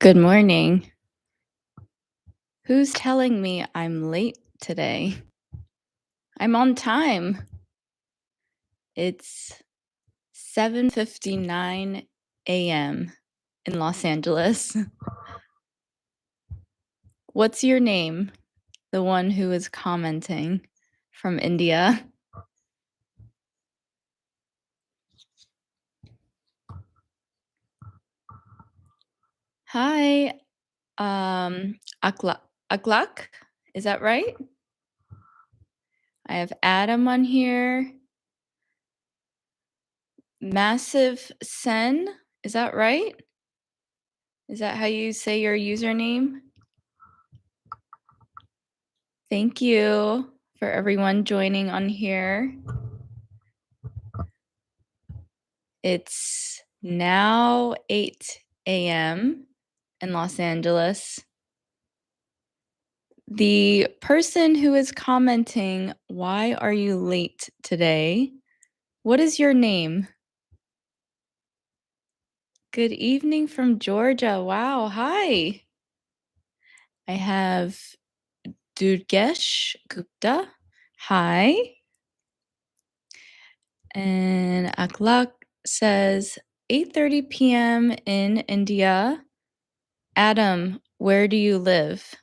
Good morning. Who's telling me I'm late today? I'm on time. It's 7:59 a.m. in Los Angeles. What's your name? The one who is commenting from India. Hi, Aklak. Is that right? I have Adam on here. Massive Sen. Is that right? Is that how you say your username? Thank you for everyone joining on here. It's now 8 a.m. in Los Angeles. The person who is commenting, "Why are you late today?" What is your name? Good evening from Georgia. Wow, hi. I have Durgesh Gupta. Hi. And Aklak says 8:30 p.m. in India. Adam, where do you live?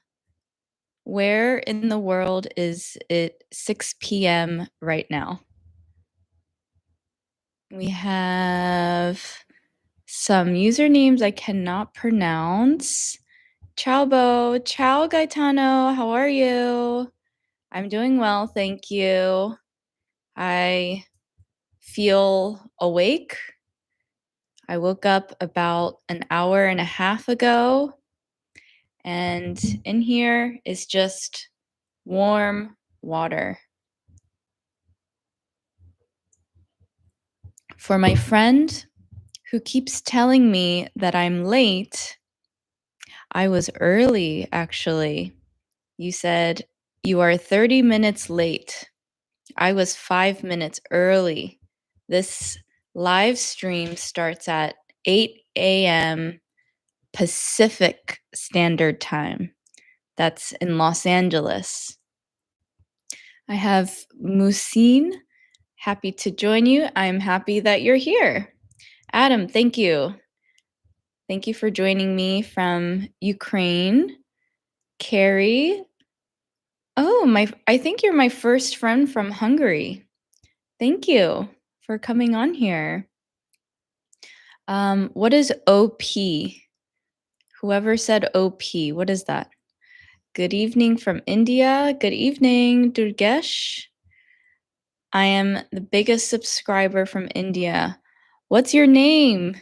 Where in the world is it 6 p.m. right now? We have some usernames I cannot pronounce. Ciao Bo, ciao Gaetano, how are you? I'm doing well, thank you. I feel awake. I woke up about an hour and a half ago, and in here is just warm water. For my friend who keeps telling me that I'm late, I was early, actually. You said you are 30 minutes late. I was 5 minutes early. This live stream starts at 8 a.m. Pacific Standard Time. That's in Los Angeles. I have Musin. Happy to join you. I'm happy that you're here. Adam, thank you. Thank you for joining me from Ukraine. Carrie. Oh, I think you're my first friend from Hungary. Thank you for coming on here. What is OP? Whoever said OP, what is that? Good evening from India. Good evening, Durgesh. I am the biggest subscriber from India. What's your name?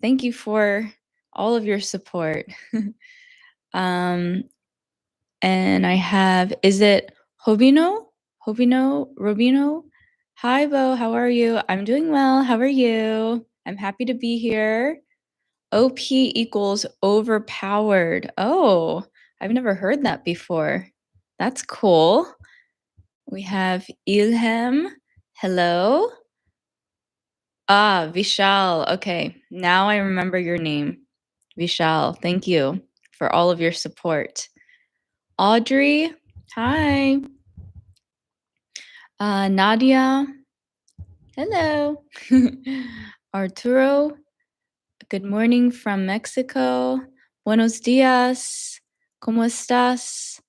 Thank you for all of your support. And I have, is it Hobino? Robino? Hi, Bo, how are you? I'm doing well. How are you? I'm happy to be here. OP equals overpowered. Oh, I've never heard that before. That's cool. We have Ilham. Hello. Vishal. Okay, now I remember your name. Vishal, thank you for all of your support. Audrey, hi. Nadia, hello. Arturo, good morning from Mexico. Buenos días. ¿Cómo estás?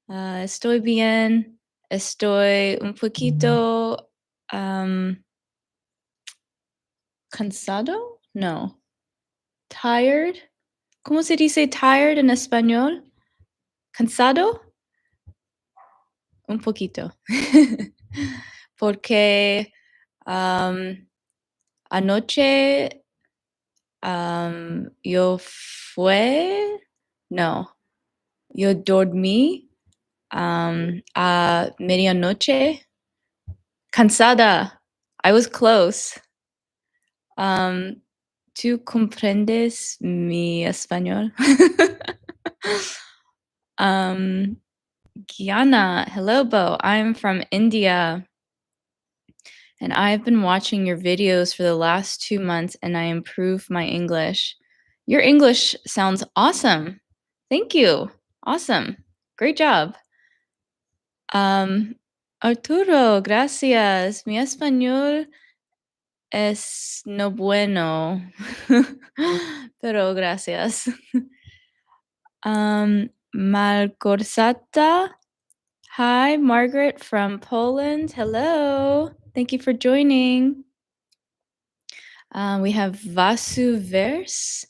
Estoy bien. Estoy un poquito cansado? No. Tired? ¿Cómo se dice tired en español? ¿Cansado? Un poquito. Porque anoche yo dormí a medianoche. Cansada. I was close. ¿Tú comprendes mi español? Kiana, hello, Bo. I'm from India. And I've been watching your videos for the last 2 months and I improved my English. Your English sounds awesome. Thank you. Awesome. Great job. Arturo, gracias. Mi español es no bueno. Pero gracias. Malgorzata. Hi, Margaret from Poland. Hello. Thank you for joining. We have Vasu Vers.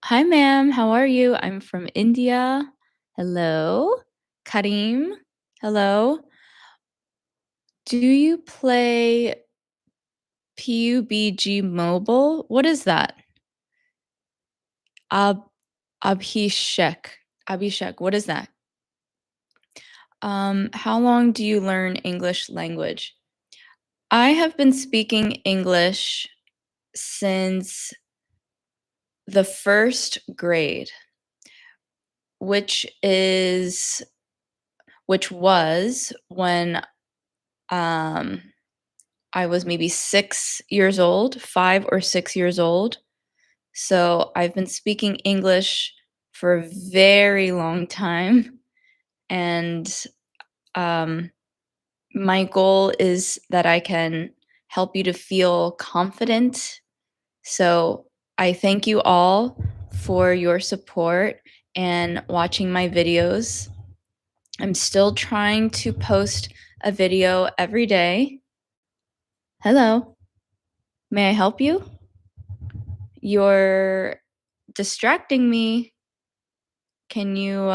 Hi, ma'am. How are you? I'm from India. Hello. Karim. Hello. Do you play PUBG Mobile? What is that? Ab Abhishek. Abhishek, what is that? How long do you learn English language? I have been speaking English since the first grade, which was when I was maybe 6 years old, 5 or 6 years old. So I've been speaking English for a very long time, and my goal is that I can help you to feel confident. So I thank you all for your support and watching my videos. I'm still trying to post a video every day. Hello. May I help you? You're distracting me. Can you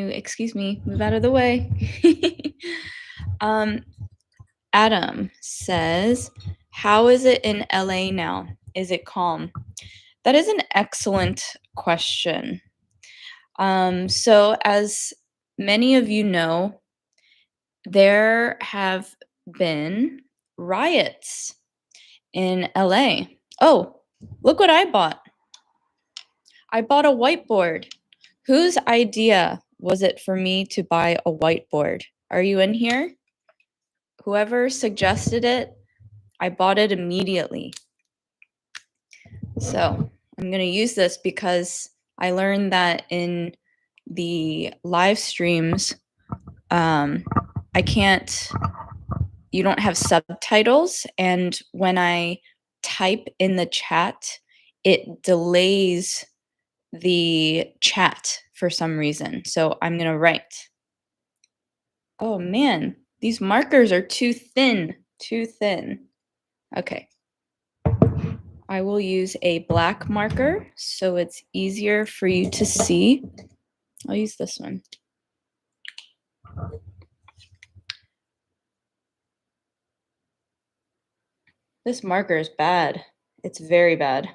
excuse me, move out of the way? Adam says, "How is it in LA now? Is it calm?" That is an excellent question. So as many of you know, there have been riots in LA. Oh, look what I bought. I bought a whiteboard. Whose idea was it for me to buy a whiteboard? Are you in here? Whoever suggested it, I bought it immediately. So I'm going to use this because I learned that in the live streams, you don't have subtitles. And when I type in the chat, it delays the chat for some reason. So I'm going to write. Oh man, these markers are too thin. Okay. I will use a black marker so it's easier for you to see. I'll use this one. This marker is bad. It's very bad.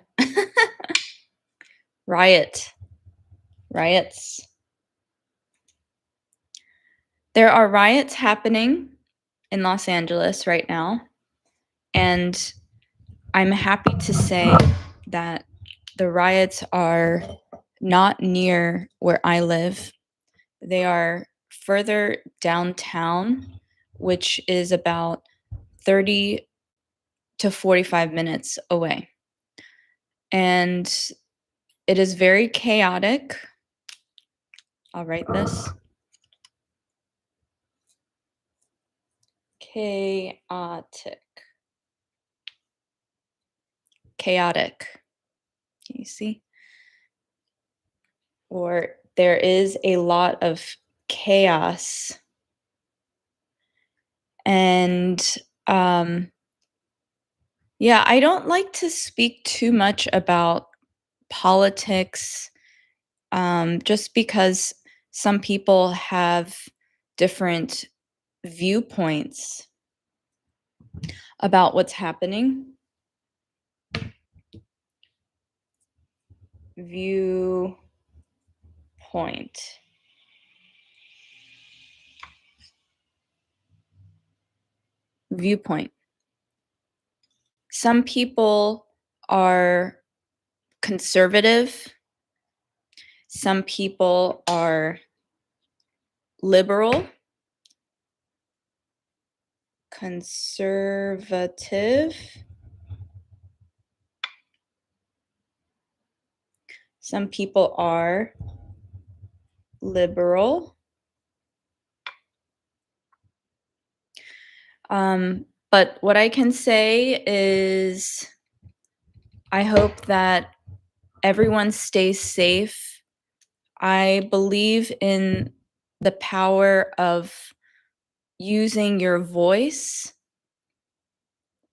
Riots. There are riots happening in Los Angeles right now, and I'm happy to say that the riots are not near where I live. They are further downtown, which is about 30 to 45 minutes away. And it is very chaotic. I'll write this. Chaotic. Can you see? Or there is a lot of chaos. And yeah, I don't like to speak too much about politics, just because some people have different viewpoints about what's happening. Viewpoint. Some people are conservative. Some people are liberal. Conservative. Some people are liberal. But what I can say is I hope that everyone stays safe. I believe in the power of using your voice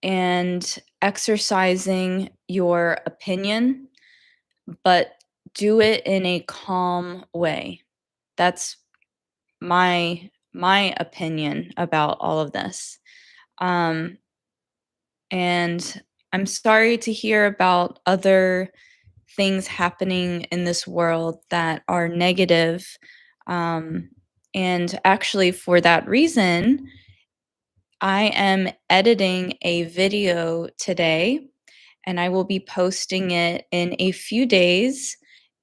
and exercising your opinion, but do it in a calm way. That's my opinion about all of this. Um, and I'm sorry to hear about other things happening in this world that are negative. Um, and actually, for that reason, I am editing a video today and I will be posting it in a few days.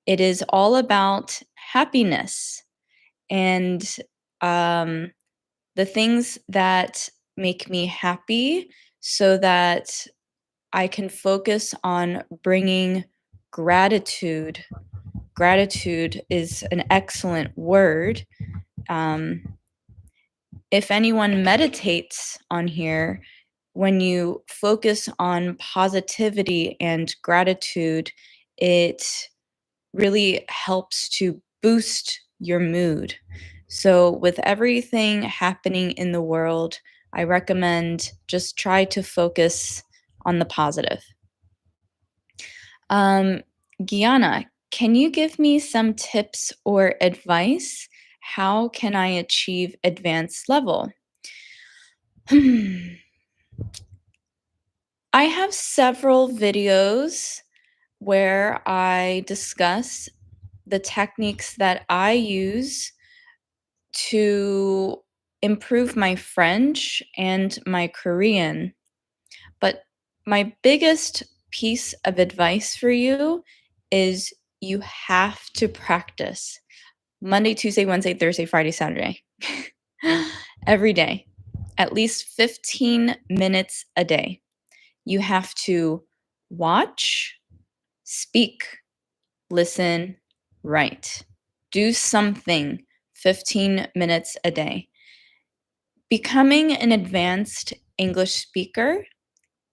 It is all about happiness and um, the things that make me happy so that I can focus on bringing gratitude. Gratitude is an excellent word. Um, if anyone meditates on here, when you focus on positivity and gratitude, it really helps to boost your mood. So, with everything happening in the world, I recommend just try to focus on the positive. Um, Gianna, can you give me some tips or advice? How can I achieve advanced level? I have several videos where I discuss the techniques that I use to improve my French and my Korean. But my biggest piece of advice for you is you have to practice Monday, Tuesday, Wednesday, Thursday, Friday, Saturday. Every day, at least 15 minutes a day. You have to watch, speak, listen, write. Do something 15 minutes a day. Becoming an advanced English speaker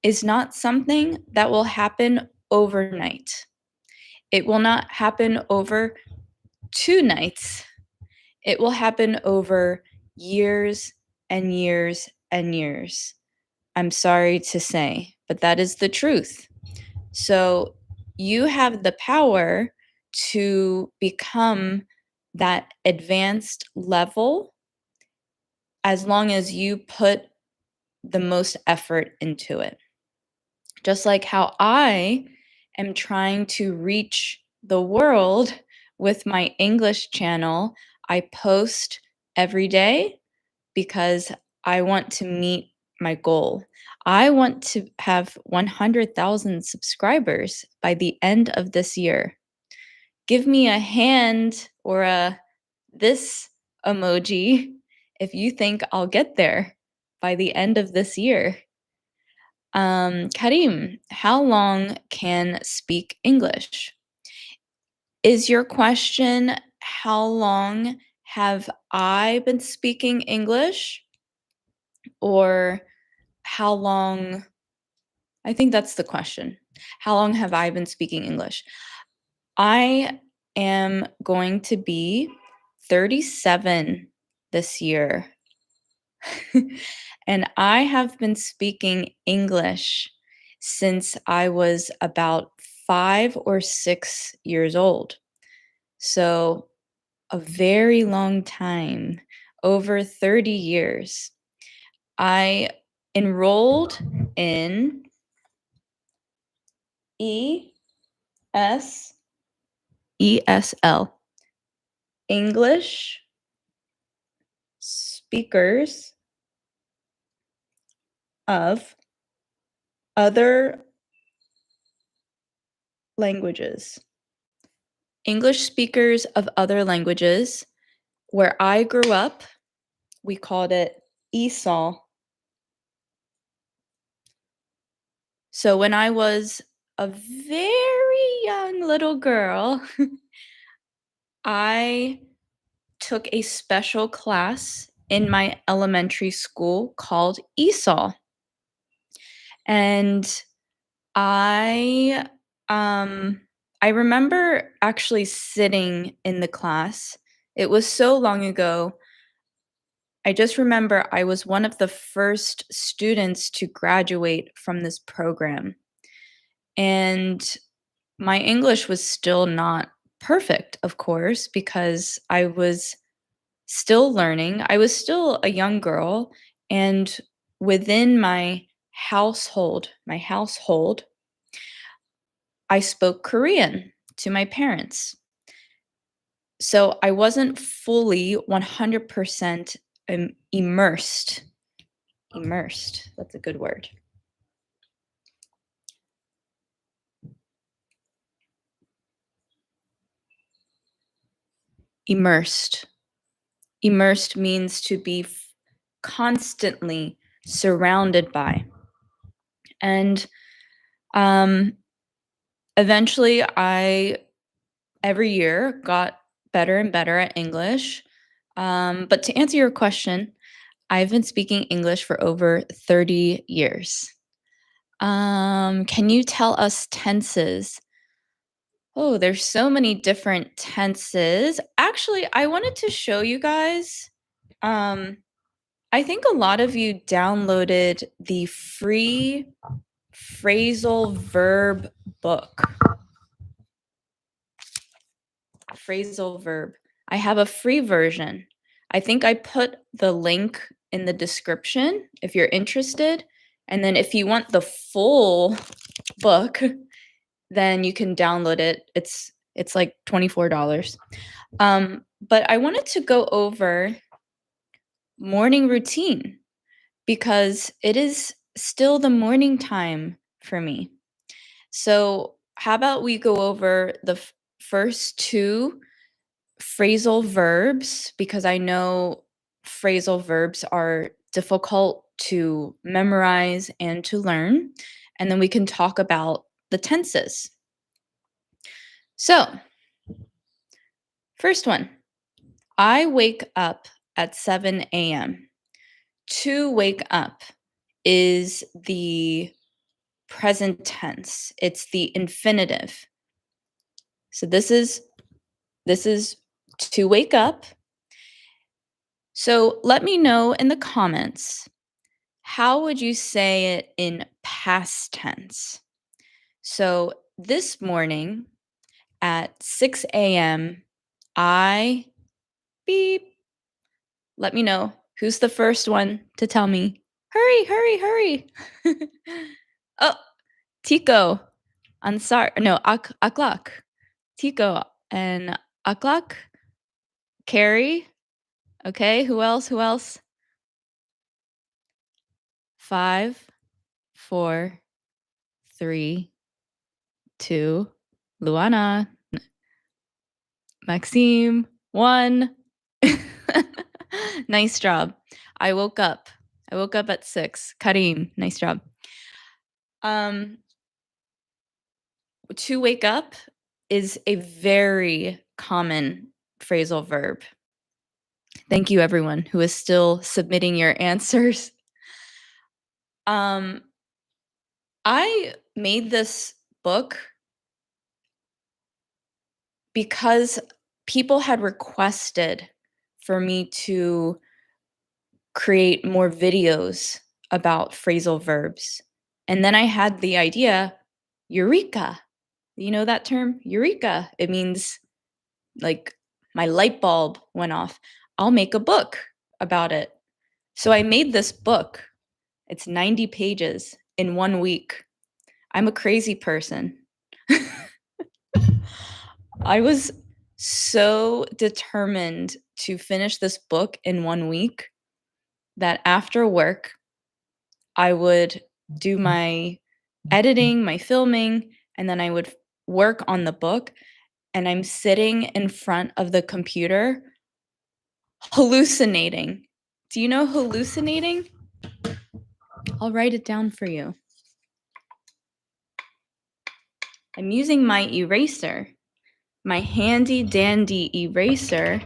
is not something that will happen overnight. It will not happen over 2 nights. It will happen over years and years and years. I'm sorry to say, but that is the truth. So you have the power to become that advanced level as long as you put the most effort into it. Just like how I am trying to reach the world with my English channel, I post every day because I want to meet my goal. I want to have 100,000 subscribers by the end of this year. Give me a hand or a this emoji if you think I'll get there by the end of this year. Karim, how long can speak English? Is your question how long have I been speaking English? Or how long, I think that's the question. How long have I been speaking English? I am going to be 37 this year. And I have been speaking English since I was about 5 or 6 years old. So, a very long time, over 30 years. I enrolled in ESL, English Speakers of Other Languages. English Speakers of Other Languages. Where I grew up, we called it ESOL. So when I was a very young little girl, I took a special class in my elementary school called ESOL. And I um I remember actually sitting in the class. It was so long ago. I just remember I was one of the first students to graduate from this program. And my English was still not perfect, of course, because I was still learning. I was still a young girl, and within my household, I spoke Korean to my parents. So I wasn't fully 100% immersed. Immersed, that's a good word. Immersed. Immersed means to be constantly surrounded by. And um, eventually, I every year got better and better at English. But to answer your question, I've been speaking English for over 30 years. Can you tell us tenses? Oh, there's so many different tenses. Actually, I wanted to show you guys. Um, I think a lot of you downloaded the free Phrasal Verb book. Phrasal Verb. I have a free version. I think I put the link in the description if you're interested. And then if you want the full book, then you can download it. It's like $24. But I wanted to go over morning routine because it is still the morning time for me. So, how about we go over the first two phrasal verbs because I know phrasal verbs are difficult to memorize and to learn. And then we can talk about the tenses. So, first one, I wake up at 7 a.m. To wake up is the present tense. It's the infinitive. So this is to wake up. So let me know in the comments, how would you say it in past tense? So this morning at 6 a.m., I beep. Let me know who's the first one to tell me. Hurry, hurry, hurry. Oh, Tico. Ansar. No, Aklak. Tico and Aklak. Carrie. Okay, who else? Who else? 5, 4, 3, 2. Luana. Maxime. 1. Nice job. I woke up. I woke up at 6. Karim, nice job. To wake up is a very common phrasal verb. Thank you, everyone who is still submitting your answers. I made this book because people had requested for me to create more videos about phrasal verbs. And then I had the idea, eureka. You know that term? Eureka. It means like my light bulb went off. I'll make a book about it. So I made this book. It's 90 pages in 1 week. I'm a crazy person. I was so determined to finish this book in 1 week that after work, I would do my editing, my filming, and then I would work on the book. And I'm sitting in front of the computer hallucinating. Do you know hallucinating? I'll write it down for you. I'm using my eraser, my handy dandy eraser.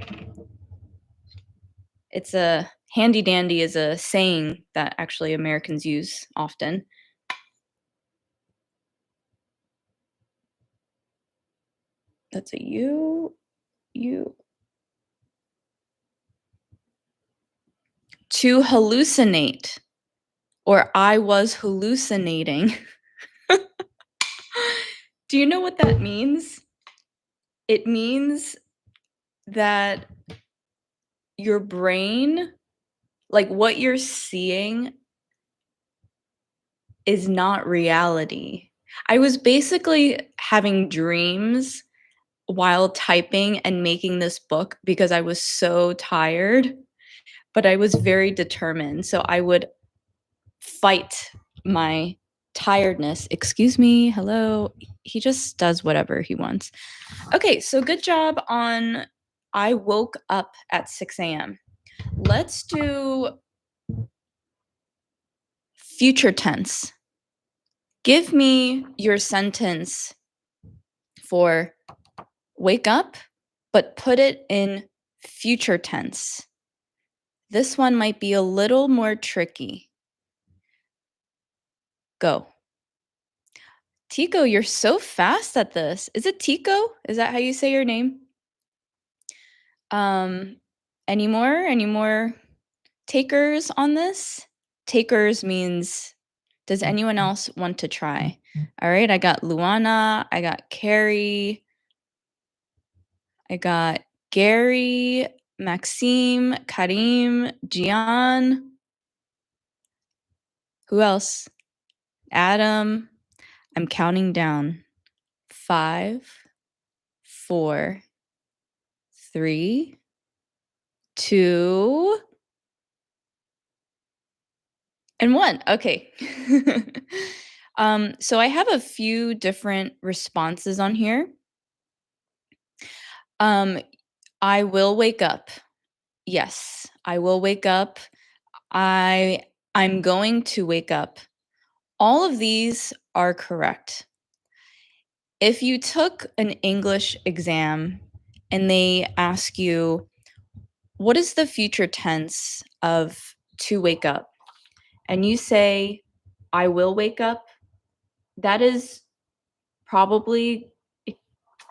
It's a handy dandy is a saying that actually Americans use often. That's a you. To hallucinate, or I was hallucinating. Do you know what that means? It means that your brain, like what you're seeing, is not reality. I was basically having dreams while typing and making this book because I was so tired, but I was very determined. So I would fight my tiredness. Excuse me. Hello. He just does whatever he wants. Okay, so good job on I woke up at 6 a.m. Let's do future tense. Give me your sentence for wake up, but put it in future tense. This one might be a little more tricky. Go. Tico, you're so fast at this. Is it Tico? Is that how you say your name? Any more takers on this? Takers means, does anyone else want to try? All right, I got Luana, I got Carrie, I got Gary, Maxime, Karim, Gian. Who else? Adam. I'm counting down. 5, 4, 3, 2, and 1. Okay. So I have a few different responses on here. I will wake up. Yes, I will wake up. I'm going to wake up. All of these are correct. If you took an English exam and they ask you, what is the future tense of to wake up? And you say, I will wake up, that is probably,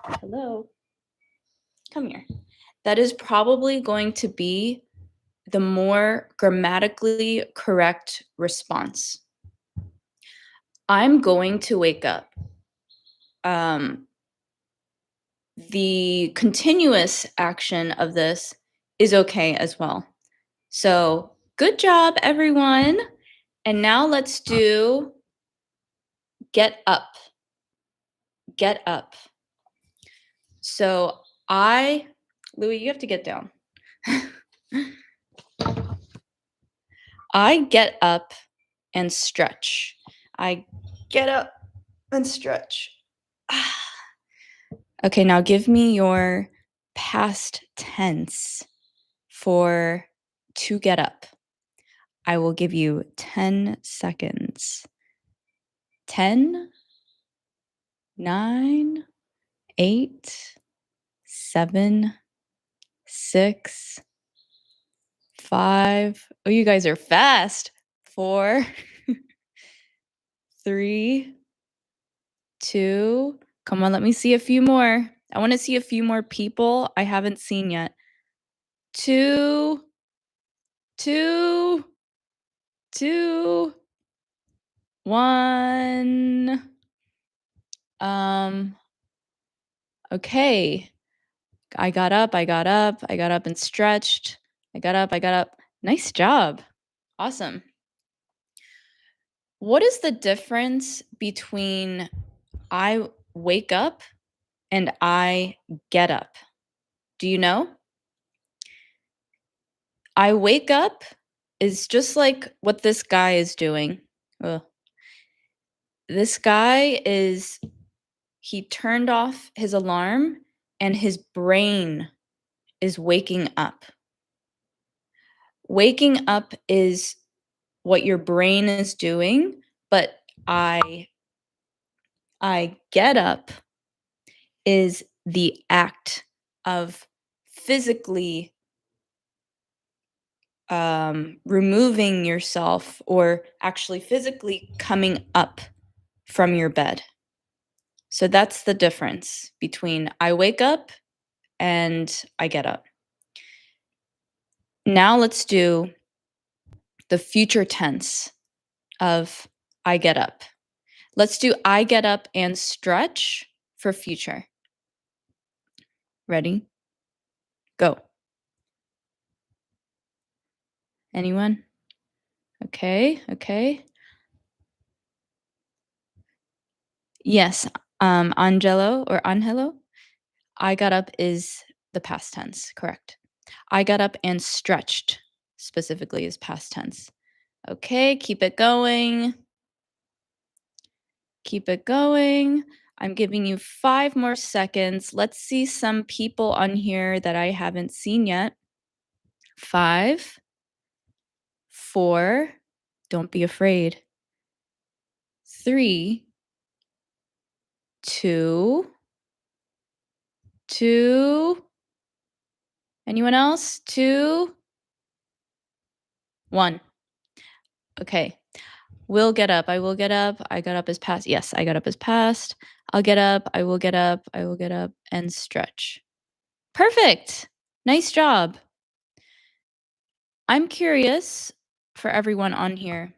hello, come here. That is probably going to be the more grammatically correct response. I'm going to wake up. The continuous action of this is okay as well. So good job, everyone. And now let's do get up. Get up. So Louis, you have to get down. I get up and stretch. I get up and stretch. Okay, now give me your past tense for to get up. I will give you 10 seconds. 10, 9, 8, 7, 6, 5. Oh, you guys are fast. 4, 3, 2. Come on, let me see a few more. I want to see a few more people I haven't seen yet. 2, 2, 2, 1. Okay. I got up and stretched. I got up. Nice job. Awesome. What is the difference between I wake up and I get up? Do you know? I wake up is just like what this guy is doing. Ugh. This guy he turned off his alarm and his brain is waking up. Waking up is what your brain is doing, but I I get up is the act of physically removing yourself or actually physically coming up from your bed. So that's the difference between I wake up and I get up. Now let's do the future tense of I get up. Let's do I get up and stretch for future. Ready? Go. Anyone? Okay, okay. Yes, Angelo or Angelo. I got up is the past tense, correct. I got up and stretched specifically is past tense. Okay, keep it going. Keep it going. I'm giving you 5 more seconds. Let's see some people on here that I haven't seen yet. 5, 4, don't be afraid. 3, 2, 2. Anyone else? 2, 1. Okay. Will get up. I will get up. I got up as past. Yes, I got up as past. I'll get up. I will get up. I will get up and stretch. Perfect. Nice job. I'm curious for everyone on here.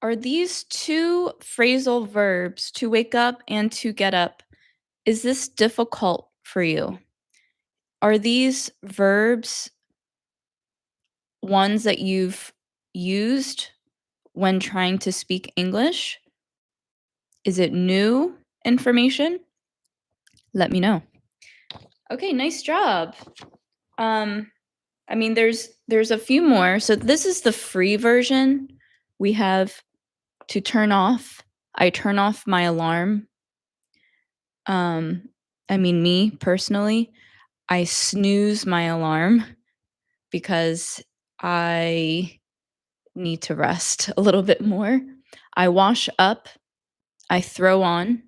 Are these two phrasal verbs, to wake up and to get up, is this difficult for you? Are these verbs ones that you've used when trying to speak English? Is it new information? Let me know. Okay, nice job. I mean, there's a few more. So this is the free version. We have to turn off. I turn off my alarm. I mean, me personally, I snooze my alarm because I need to rest a little bit more. I wash up. I throw on.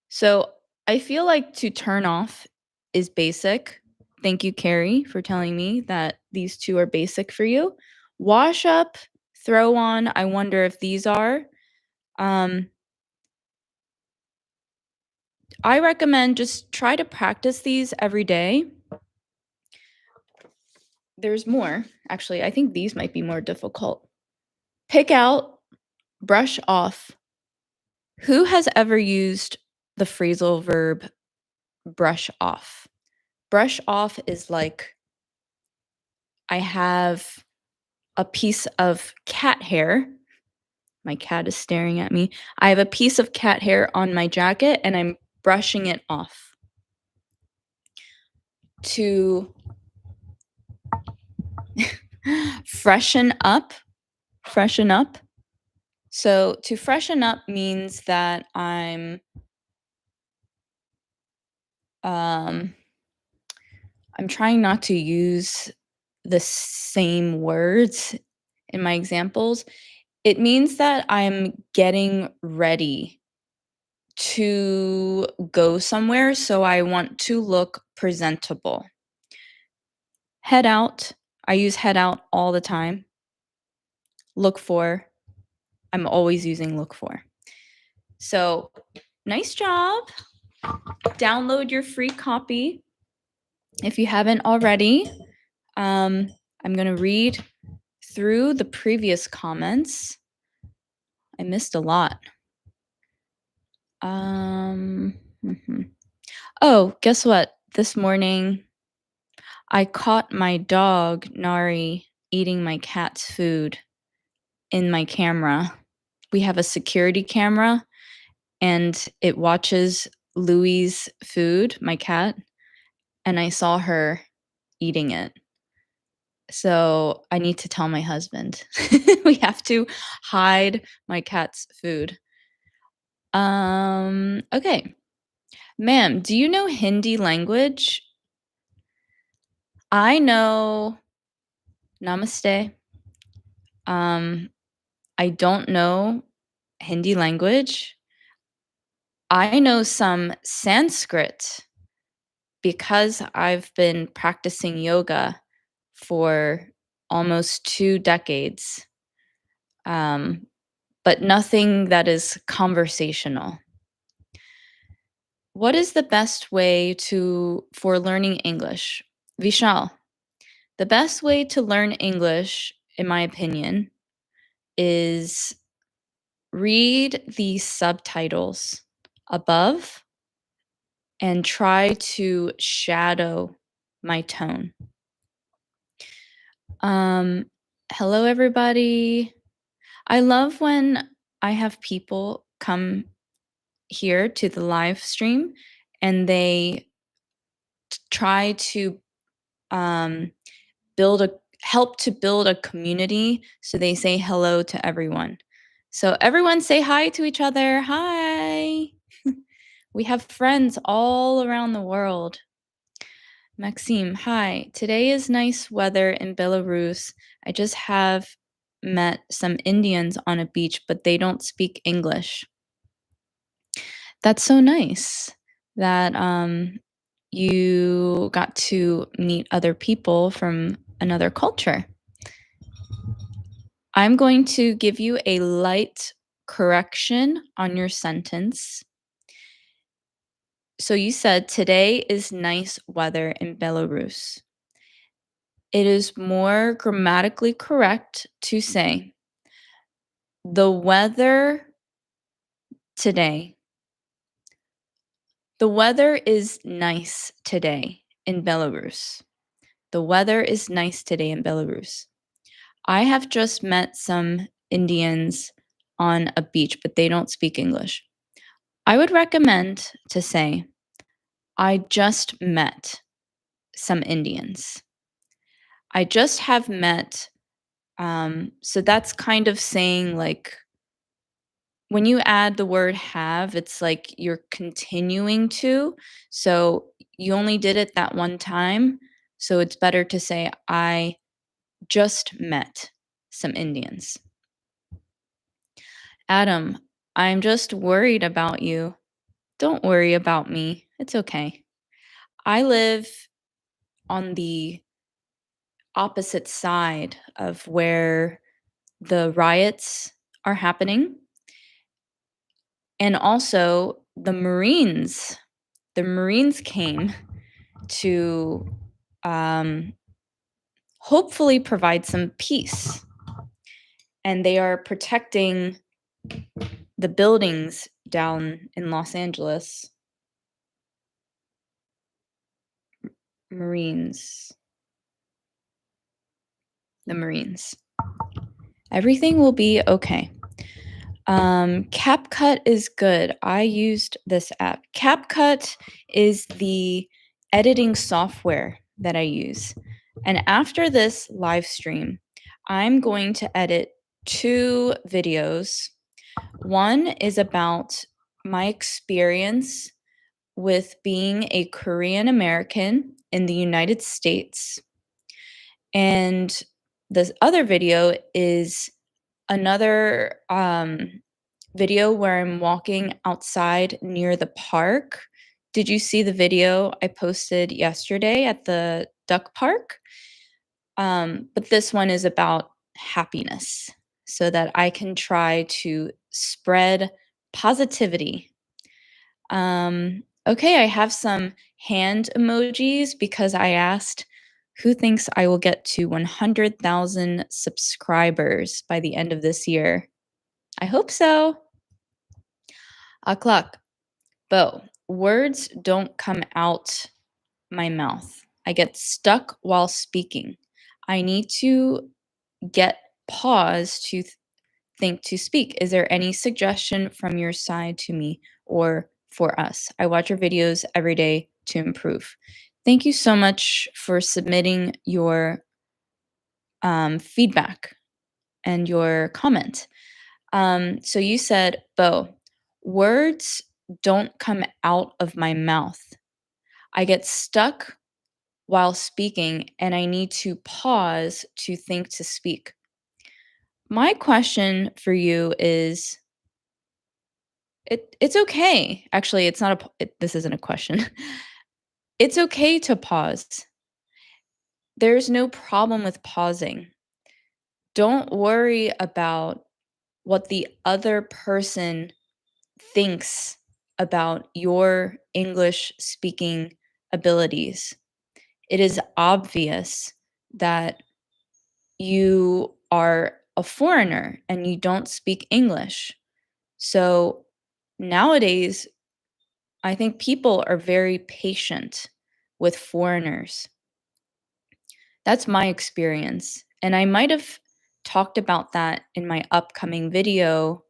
So I feel like to turn off is basic. Thank you, Carrie, for telling me that these two are basic for you. Wash up, throw on. I wonder if these are. I recommend just try to practice these every day. There's more. Actually, I think these might be more difficult. Pick out, brush off. Who has ever used the phrasal verb brush off? Brush off is like I have a piece of cat hair. My cat is staring at me. I have a piece of cat hair on my jacket and I'm brushing it off. To freshen up, freshen up. So to freshen up means that I'm trying not to use the same words in my examples. It means that I'm getting ready to go somewhere, so I want to look presentable. Head out. I use head out all the time. Look for. I'm always using look for. So, nice job. Download your free copy if you haven't already. I'm going to read through the previous comments. I missed a lot. Oh, guess what? This morning, I caught my dog, Nari, eating my cat's food in my camera. We have a security camera, and it watches Louie's food, my cat, and I saw her eating it. So I need to tell my husband. We have to hide my cat's food. Okay. Ma'am, do you know Hindi language? I know namaste. I don't know Hindi language. I know some Sanskrit because I've been practicing yoga for almost 2 decades, um, but nothing that is conversational. What is the best way for learning English? Vishal, the best way to learn English, in my opinion, is read the subtitles above and try to shadow my tone. Um, Hello, everybody. I love when I have people come here to the live stream and they try to um, help to build a community. So they say hello to everyone. So everyone say hi to each other. Hi. We have friends all around the world. Maxime, hi. Today is nice weather in Belarus. I just have met some Indians on a beach, but they don't speak English. That's so nice that you got to meet other people from another culture. I'm going to give you a light correction on your sentence. So you said today is nice weather in Belarus. It is more grammatically correct to say the weather today. The weather is nice today in Belarus. The weather is nice today in Belarus. I have just met some Indians on a beach, but they don't speak English. I would recommend to say, I just met some Indians. I just have met. So that's kind of saying, like, when you add the word have, it's like you're continuing to. So you only did it that one time. So it's better to say, I just met some Indians. Adam, I'm just worried about you. Don't worry about me. It's okay. I live on the opposite side of where the riots are happening. And also the Marines came to hopefully provide some peace. And they are protecting the buildings down in Los Angeles. Marines. The Marines. Everything will be okay. CapCut is good. I used this app. CapCut is the editing software that I use. And after this live stream, I'm going to edit 2 videos. One is about my experience with being a Korean American in the United States. And this other video is another video where I'm walking outside near the park. Did you see the video I posted yesterday at the duck park? But this one is about happiness so that I can try to spread positivity. Okay, I have some hand emojis because I asked who thinks I will get to 100,000 subscribers by the end of this year. I hope so. Akhlaq, Bo, words don't come out my mouth. I get stuck while speaking. I need to get pause to think to speak. Is there any suggestion from your side to me or for us? I watch your videos every day to improve. Thank you so much for submitting your feedback and your comment. So you said, Bo, words don't come out of my mouth. I get stuck while speaking and I need to pause to think to speak. My question for you is It's okay. Actually, it's not this isn't a question. It's okay to pause. There's no problem with pausing. Don't worry about what the other person thinks about your English speaking abilities. It is obvious that you are a foreigner and you don't speak English. So nowadays, I think people are very patient with foreigners. That's my experience. And I might have talked about that in my upcoming video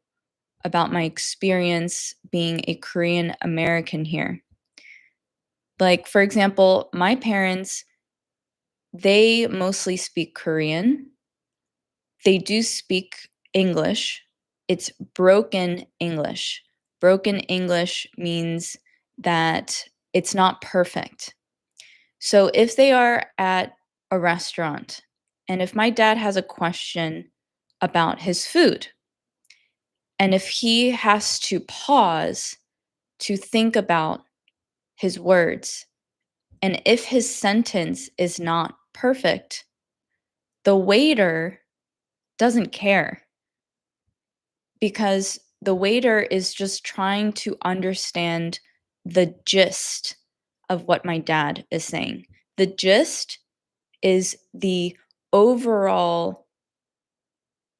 about my experience being a Korean American here. Like, for example, my parents, they mostly speak Korean. They do speak English. It's broken English. Broken English means that it's not perfect. So if they are at a restaurant and if my dad has a question about his food, and if he has to pause to think about his words, and if his sentence is not perfect, the waiter doesn't care because the waiter is just trying to understand the gist of what my dad is saying. The gist is the overall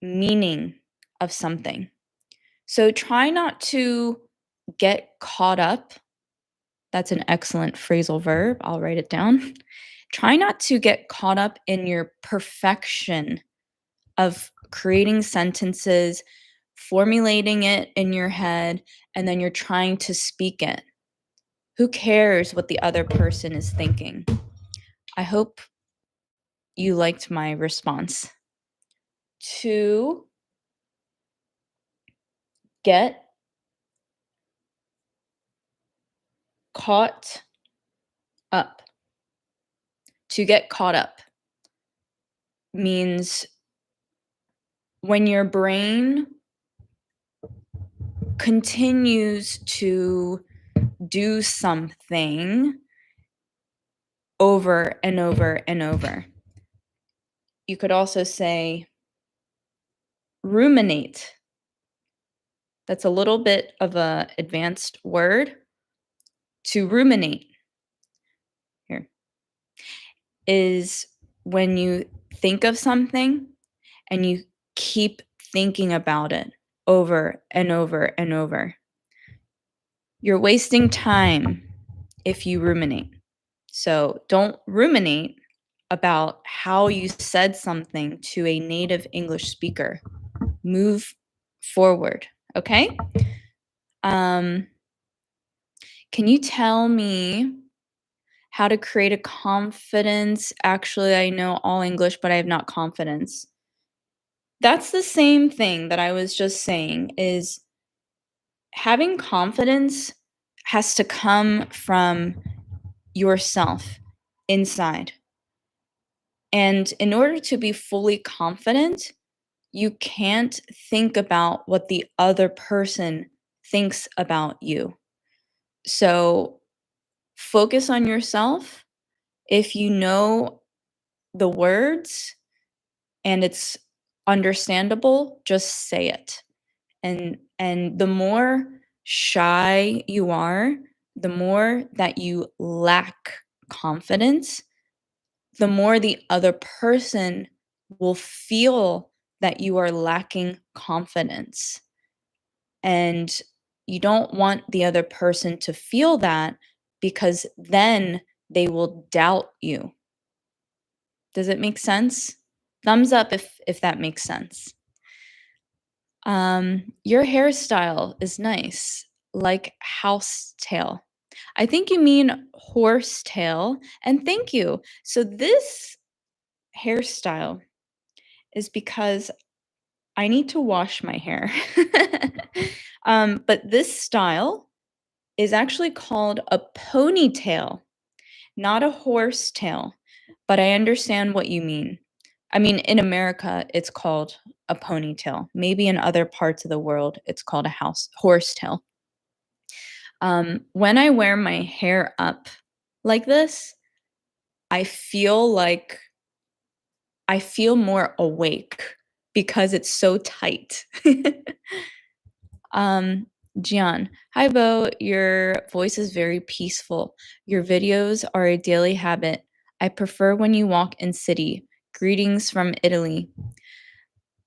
meaning of something. So try not to get caught up. That's an excellent phrasal verb. I'll write it down. Try not to get caught up in your perfection of creating sentences, formulating it in your head, and then you're trying to speak it. Who cares what the other person is thinking? I hope you liked my response. To get caught up. To get caught up means when your brain continues to do something over and over and over. You could also say ruminate. That's a little bit of a advanced word. To ruminate here is when you think of something and you keep thinking about it over and over and over. You're wasting time if you ruminate. So don't ruminate about how you said something to a native English speaker. Move forward, okay? Can you tell me how to create a confidence? Actually, I know all English, but I have not confidence. That's the same thing that I was just saying is having confidence has to come from yourself inside. And in order to be fully confident, you can't think about what the other person thinks about you. So focus on yourself. If you know the words and it's understandable, just say it. And the more shy you are, the more that you lack confidence, the more the other person will feel that you are lacking confidence. And you don't want the other person to feel that because then they will doubt you. Does it make sense? Thumbs up if that makes sense. Your hairstyle is nice, like housetail. I think you mean horsetail, and thank you. So this hairstyle is because I need to wash my hair. But this style is actually called a ponytail, not a horsetail, but I understand what you mean. I mean, in America, it's called a ponytail. Maybe in other parts of the world, it's called a horsetail. When I wear my hair up like this, I feel like I feel more awake because it's so tight. Um, Gian, hi Bo, your voice is very peaceful. Your videos are a daily habit. I prefer when you walk in city. Greetings from Italy.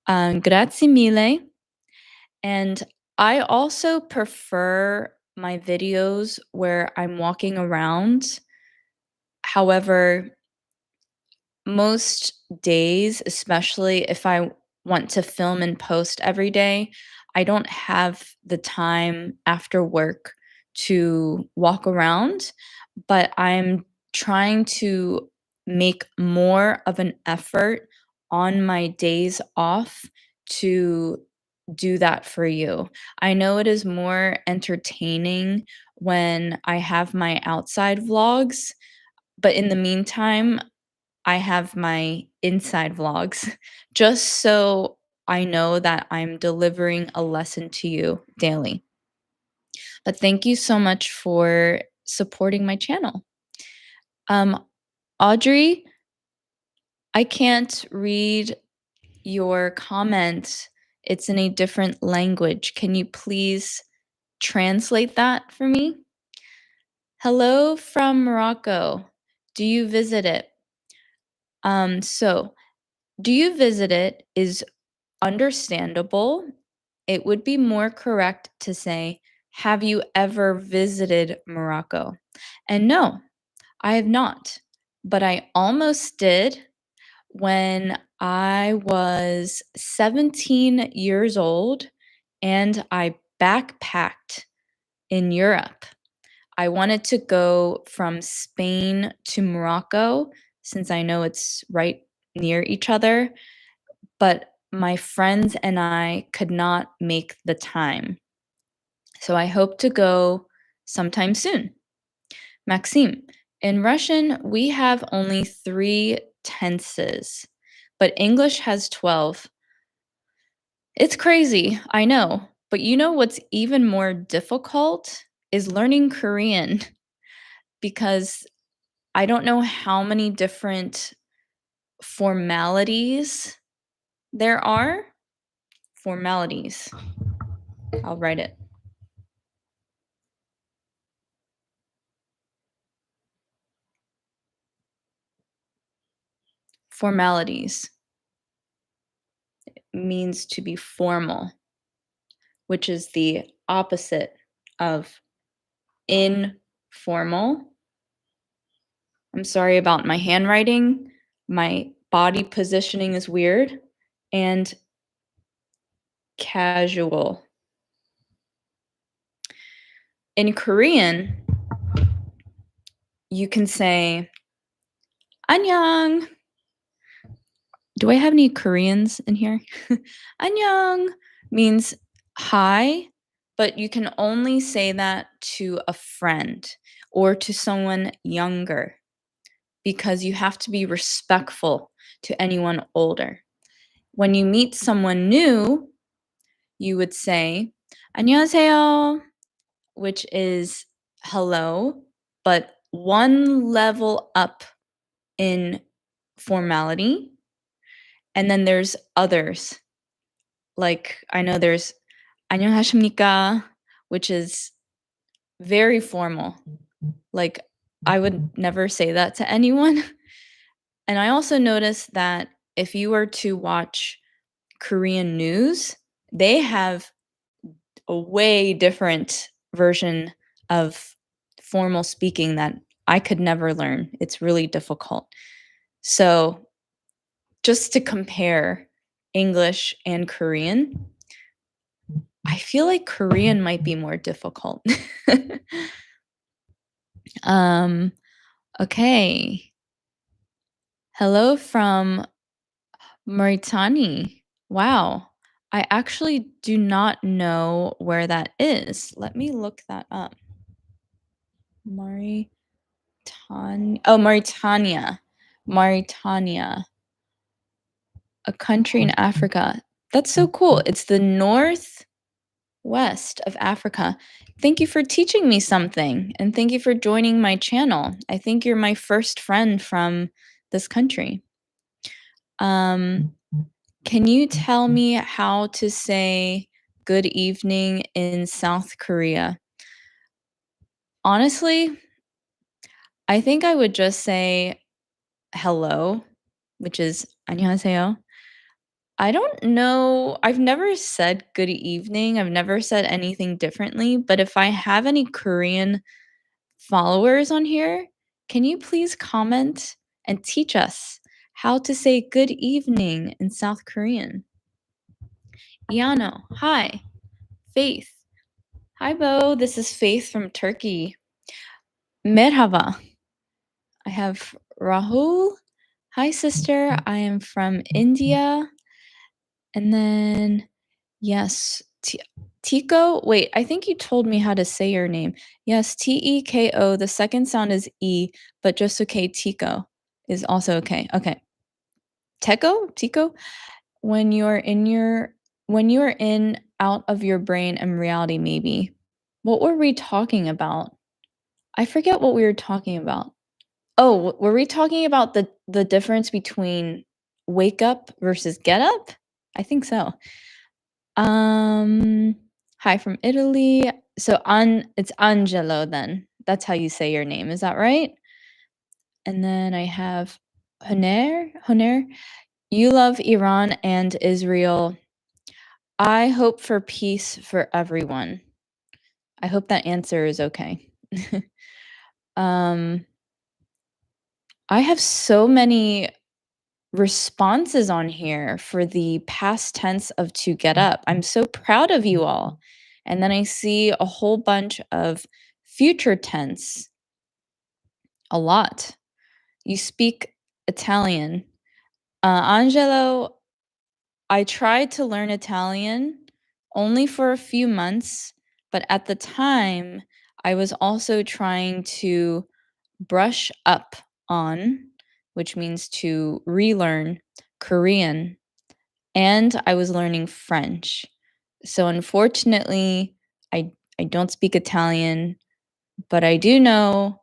Grazie mille. And I also prefer my videos where I'm walking around. However, most days, especially if I want to film and post every day, I don't have the time after work to walk around, but I'm trying to make more of an effort on my days off to do that for you. I know it is more entertaining when I have my outside vlogs, but in the meantime, I have my inside vlogs just so I know that I'm delivering a lesson to you daily. But thank you so much for supporting my channel. Um, Audrey, I can't read your comment. It's in a different language. Can you please translate that for me? Hello from Morocco. Do you visit it? So do you visit it is understandable. It would be more correct to say, have you ever visited Morocco? And no, I have not, but I almost did when I was 17 years old and I backpacked in Europe. I wanted to go from Spain to Morocco since I know it's right near each other, but my friends and I could not make the time. So I hope to go sometime soon. Maxime, in Russian, we have only 3 tenses, but English has 12. It's crazy, I know. But you know what's even more difficult is learning Korean because I don't know how many different formalities there are. Formalities. I'll write it. Formalities means to be formal, which is the opposite of informal. I'm sorry about my handwriting. My body positioning is weird. And casual. In Korean, you can say 안녕. Do I have any Koreans in here? 안녕 means hi, but you can only say that to a friend or to someone younger because you have to be respectful to anyone older. When you meet someone new, you would say 안녕하세요, which is hello, but one level up in formality. And then there's others. Like I know there's 안녕하십니까, which is very formal. Like I would never say that to anyone. And I also noticed that if you were to watch Korean news, they have a way different version of formal speaking that I could never learn. It's really difficult. So, just to compare English and Korean, I feel like Korean might be more difficult. um, okay. Hello from Mauritania. Wow. I actually do not know where that is. Let me look that up. Mauritania. Oh, Mauritania. Mauritania. A country in Africa. That's so cool. It's the north. west of Africa. Thank you for teaching me something, and thank you for joining my channel. I think you're my first friend from this country. Um, can you tell me how to say good evening in South Korea? Honestly, I think I would just say hello, which is 안녕하세요. I don't know. I've never said good evening. I've never said anything differently, but if I have any Korean followers on here, can you please comment and teach us how to say good evening in South Korean? Iano, hi. Faith. Hi, Bo. This is Faith from Turkey. Merhaba. I have Rahul. Hi, sister. I am from India. And then, yes, Tiko. Wait, I think you told me how to say your name. Yes, Teko. The second sound is E, but just okay, Tiko is also okay. Okay. Tiko? When you're in out of your brain and reality, maybe. What were we talking about? I forget what we were talking about. Oh, were we talking about the difference between wake up versus get up? I think so. Hi from Italy. So it's Angelo then. That's how you say your name. Is that right? And then I have Honer. You love Iran and Israel. I hope for peace for everyone. I hope that answer is okay. um I have so many responses on here for the past tense of to get up. I'm so proud of you all. And then I see a whole bunch of future tense. A lot. You speak Italian. Angelo, I tried to learn Italian only for a few months, but at the time, I was also trying to brush up on, which means to relearn Korean, and I was learning French. So unfortunately, I don't speak Italian, but I do know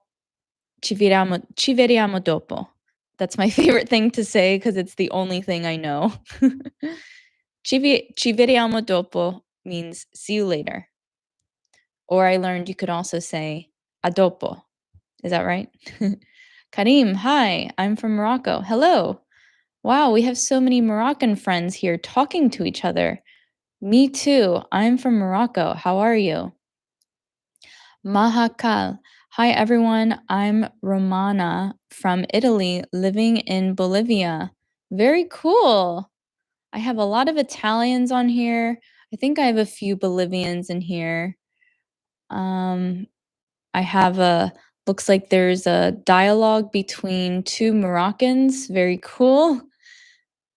ci vediamo dopo. That's my favorite thing to say because it's the only thing I know. Ci vediamo dopo means see you later. Or I learned you could also say a dopo. Is that right? Karim, hi, I'm from Morocco. Hello. Wow, we have so many Moroccan friends here talking to each other. Me too. I'm from Morocco. How are you? Mahakal. Hi, everyone. I'm Romana from Italy, living in Bolivia. Very cool. I have a lot of Italians on here. I think I have a few Bolivians in here. I have looks like there's a dialogue between two Moroccans. Very cool.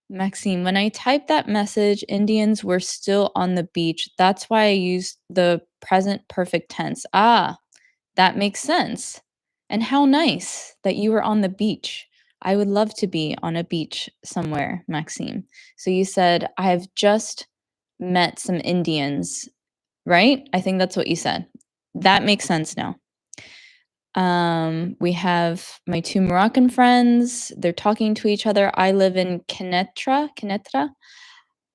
Maxime, when I typed that message, Indians were still on the beach. That's why I used the present perfect tense. Ah, that makes sense. And how nice that you were on the beach. I would love to be on a beach somewhere, Maxime. So you said, I have just met some Indians, right? I think that's what you said. That makes sense now. We have my two Moroccan friends. They're talking to each other. I live in Kenetra.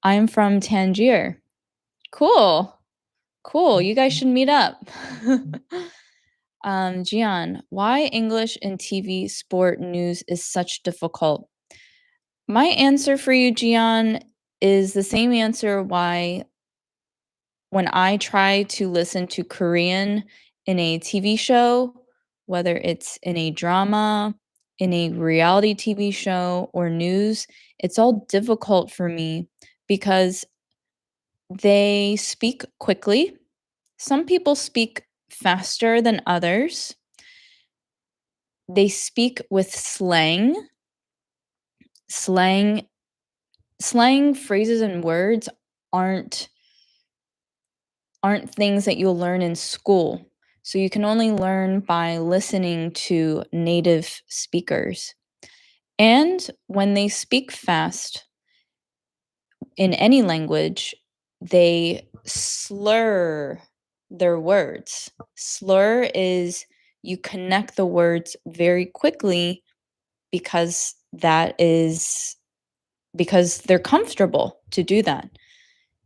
I'm from Tangier. Cool. Cool. You guys should meet up. Gian, why English in TV sport news is such difficult? My answer for you, Gian, is the same answer why when I try to listen to Korean in a TV show, whether it's in a drama, in a reality TV show, or news, it's all difficult for me because they speak quickly. Some people speak faster than others. They speak with slang. Slang slang phrases and words aren't aren't things that you'll learn in school. So you can only learn by listening to native speakers. And when they speak fast in any language, they slur their words. Slur is you connect the words very quickly because because they're comfortable to do that.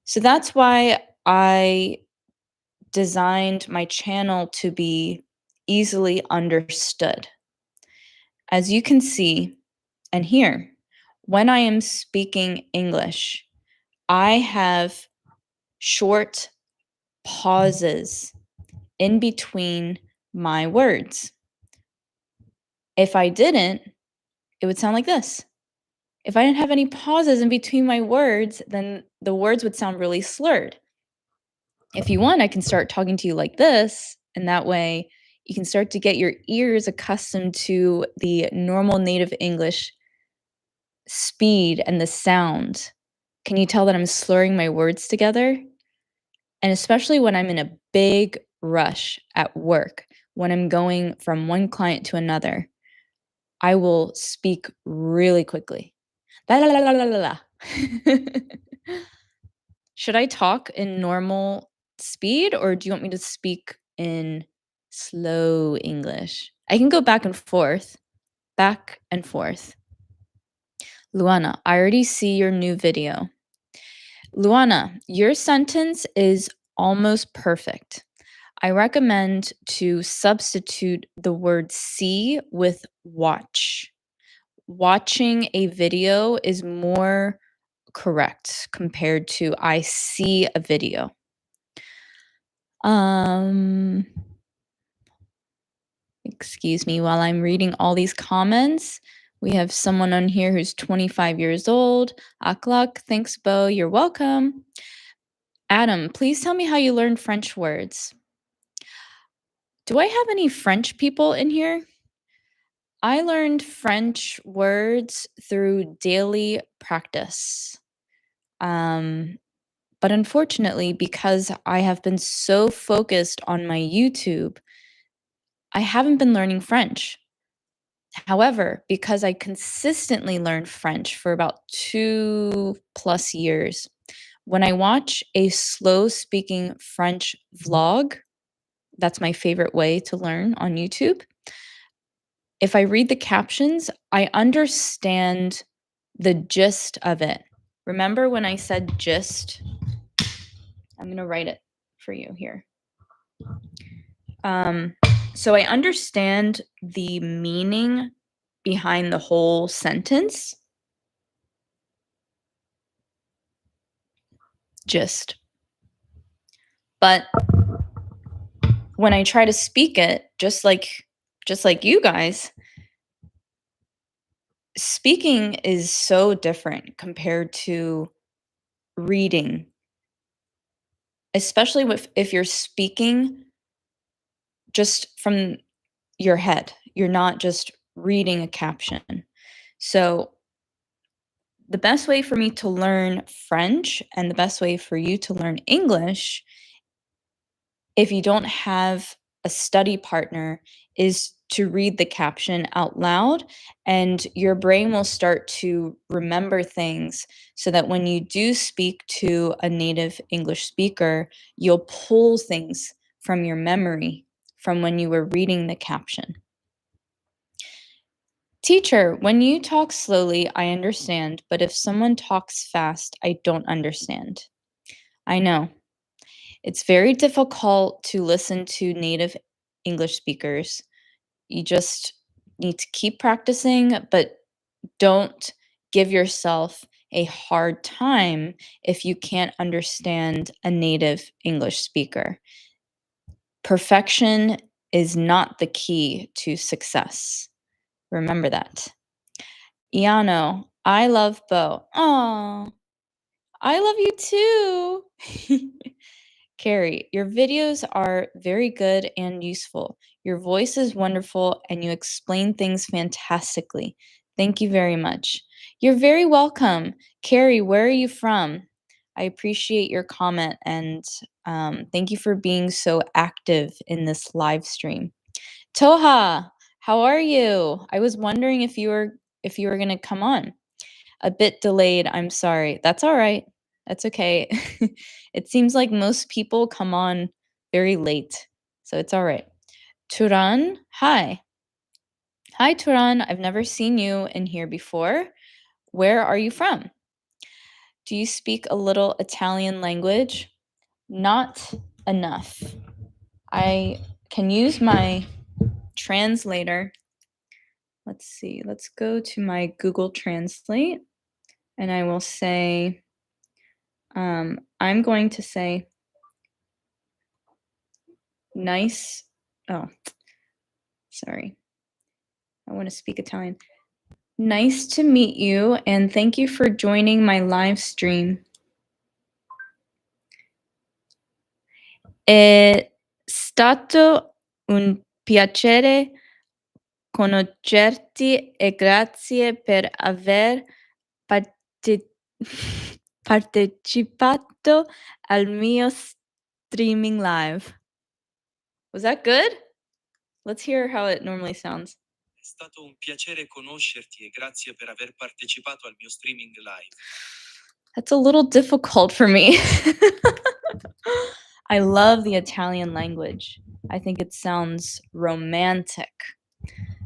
So that's why I designed my channel to be easily understood. As you can see and hear, when I am speaking English, I have short pauses in between my words. If I didn't, it would sound like this. If I didn't have any pauses in between my words, then the words would sound really slurred. If you want, I can start talking to you like this, and that way you can start to get your ears accustomed to the normal native English speed and the sound. Can you tell that I'm slurring my words together? And especially when I'm in a big rush at work, when I'm going from one client to another, I will speak really quickly. La la la la la la la. Should I talk in normal speed or do you want me to speak in slow English? I can go back and forth, back and forth. Luana, I already see your new video. Luana, your sentence is almost perfect. I recommend to substitute the word see with watch. Watching a video is more correct compared to I see a video. Um, excuse me while I'm reading all these comments. We have someone on here who's 25 years old. Aklak, thanks, Bo. You're welcome. Adam, please tell me how you learned French words. Do I have any French people in here? I learned French words through daily practice. But unfortunately, because I have been so focused on my YouTube, I haven't been learning French. However, because I consistently learned French for about 2+ years, when I watch a slow speaking French vlog, that's my favorite way to learn on YouTube. If I read the captions, I understand the gist of it. Remember when I said gist? I'm going to write it for you here. So I understand the meaning behind the whole sentence. Gist. But when I try to speak it, just like you guys, speaking is so different compared to reading. Especially if you're speaking just from your head. You're not just reading a caption. So the best way for me to learn French and the best way for you to learn English, if you don't have a study partner, is to read the caption out loud, and your brain will start to remember things so that when you do speak to a native English speaker, you'll pull things from your memory from when you were reading the caption. Teacher, when you talk slowly, I understand, but if someone talks fast, I don't understand. I know. It's very difficult to listen to native English speakers. You just need to keep practicing, but don't give yourself a hard time if you can't understand a native English speaker. Perfection is not the key to success. Remember that. Iano, I love Bo. Aw, I love you too. Carrie, your videos are very good and useful. Your voice is wonderful and you explain things fantastically. Thank you very much. You're very welcome. Carrie, where are you from? I appreciate your comment and thank you for being so active in this live stream. Toha, how are you? I was wondering if you were going to come on. A bit delayed, I'm sorry. That's all right. That's okay. It seems like most people come on very late, so it's all right. Turan, hi. Hi, Turan. I've never seen you in here before. Where are you from? Do you speak a little Italian language? Not enough. I can use my translator. Let's see. Let's go to my Google Translate and I will say, I'm going to say nice. Oh, sorry. I want to speak Italian. Nice to meet you and thank you for joining my live stream. È stato un piacere conoscerti e grazie per aver parte partecipato al mio streaming live. Was that good? Let's hear how it normally sounds. È stato un piacere conoscerti e grazie per aver partecipato al mio streaming live. That's a little difficult for me. I love the Italian language. I think it sounds romantic.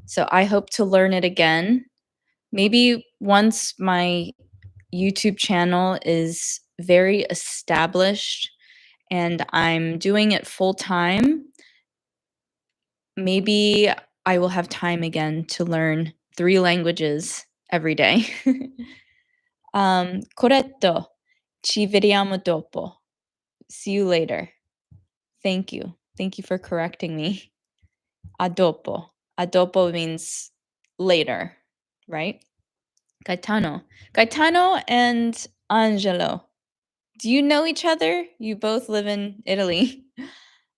So I hope to learn it again. Maybe once my YouTube channel is very established and I'm doing it full time, maybe I will have time again to learn 3 languages every day. Corretto. Ci vediamo dopo. See you later. Thank you. Thank you for correcting me. A dopo. A dopo means later, right? Gaetano. Gaetano and Angelo. Do you know each other? You both live in Italy.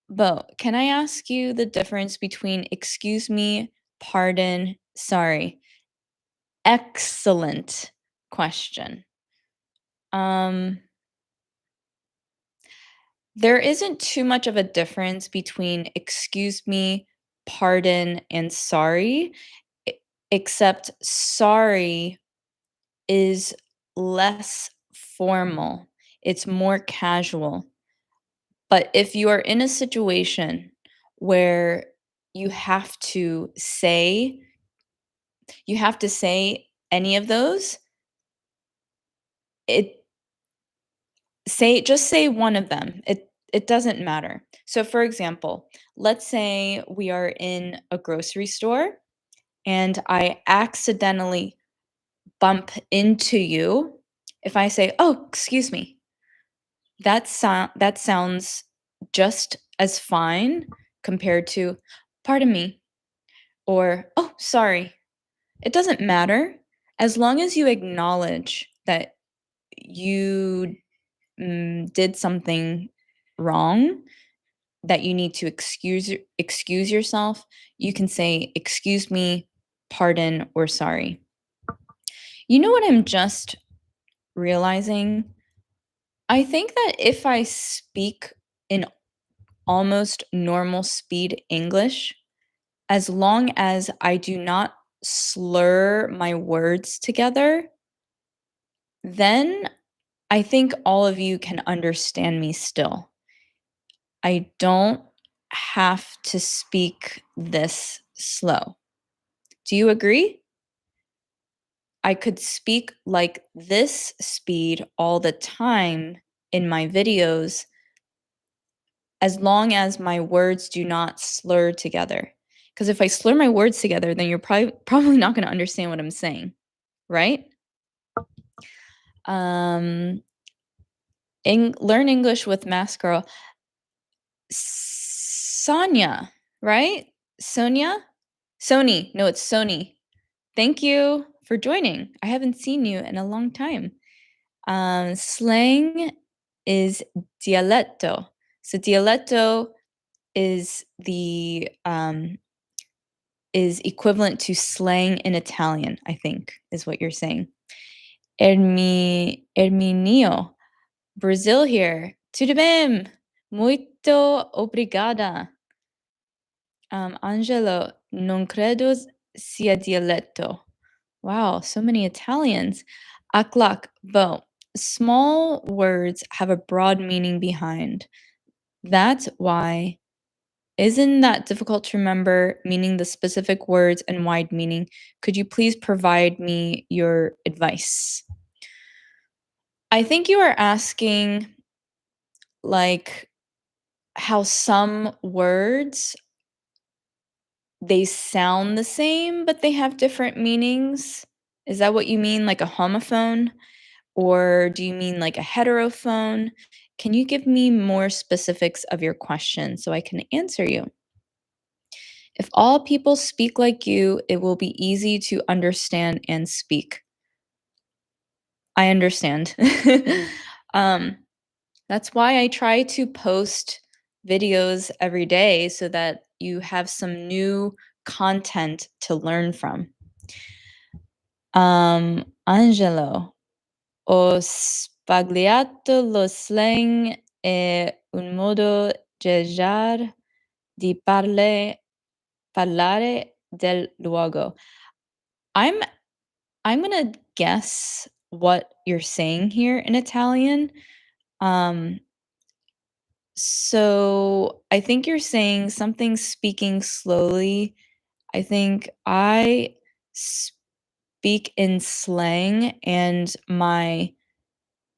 Bo, can I ask you the difference between excuse me, pardon, sorry? Excellent question. There isn't too much of a difference between excuse me, pardon, and sorry, e except sorry is less formal. It's more casual. But if you are in a situation where you have to say any of those, it just say one of them. It doesn't matter. So for example, let's say we are in a grocery store and I accidentally bump into you. If I say, "Oh, excuse me," that sounds just as fine compared to "Pardon me," or "Oh, sorry." It doesn't matter as long as you acknowledge that you did something wrong, that you need to excuse yourself, you can say, "Excuse me, pardon, or sorry." You know what I'm just realizing? I think that if I speak in almost normal speed English, as long as I do not slur my words together, then I think all of you can understand me still. I don't have to speak this slow. Do you agree? I could speak like this speed all the time in my videos as long as my words do not slur together. Because if I slur my words together, then you're probably not going to understand what I'm saying, right? Learn English with Mask Girl. Sonia, right? Sonia? Sony. No, it's Sony. Thank you for joining. I haven't seen you in a long time. Slang is dialetto. So dialetto is is equivalent to slang in Italian, I think, is what you're saying. Erminio, Brazil here. Tudo bem? Muito obrigada. Angelo, non credo sia dialetto. Wow, so many Italians. Aklak, Bo. Small words have a broad meaning behind. That's why. Isn't that difficult to remember, meaning the specific words and wide meaning? Could you please provide me your advice? I think you are asking, like, how some words, they sound the same, but they have different meanings. Is that what you mean, like a homophone? Or do you mean like a heterophone? Can you give me more specifics of your question so I can answer you? If all people speak like you, it will be easy to understand and speak. I understand. um, that's why I try to post videos every day so that you have some new content to learn from. Angelo, ho spagliato lo slang è un modo di parlare del luogo. I'm I'm gonna guess what you're saying here in Italian. Um, so I think you're saying something speaking slowly. I think I speak in slang and my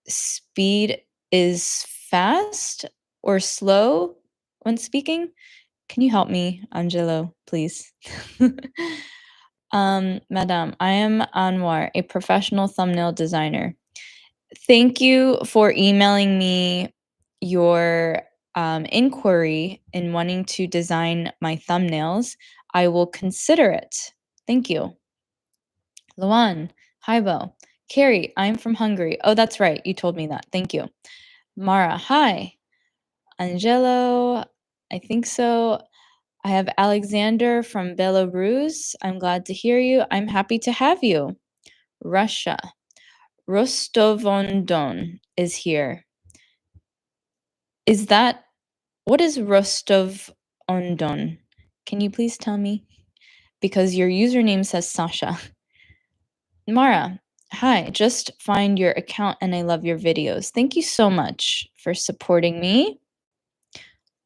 speed is fast or slow when speaking. Can you help me, Angelo, please? Madam, I am Anwar, a professional thumbnail designer. Thank you for emailing me your inquiry in wanting to design my thumbnails. I will consider it. Thank you. Luan, hi, Bo. Carrie, I'm from Hungary. Oh, that's right. You told me that. Thank you. Mara, hi. Angelo, I think so. I have Alexander from Belarus. I'm glad to hear you. I'm happy to have you. Russia. Rostov-on-Don is here. Is that what is Rostov-on-Don? Can you please tell me? Because your username says Sasha. Mara, hi, just find your account and I love your videos. Thank you so much for supporting me.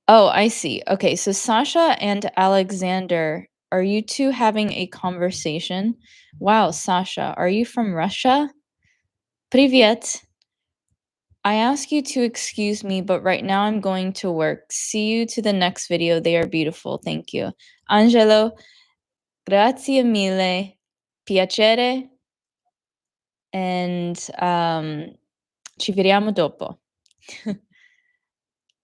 Oh, I see. Okay, so Sasha and Alexander, are you two having a conversation? Wow, Sasha, are you from Russia? Привет. I ask you to excuse me, but right now I'm going to work. See you to the next video. They are beautiful. Thank you. Angelo, grazie mille. Piacere. And ci vediamo dopo.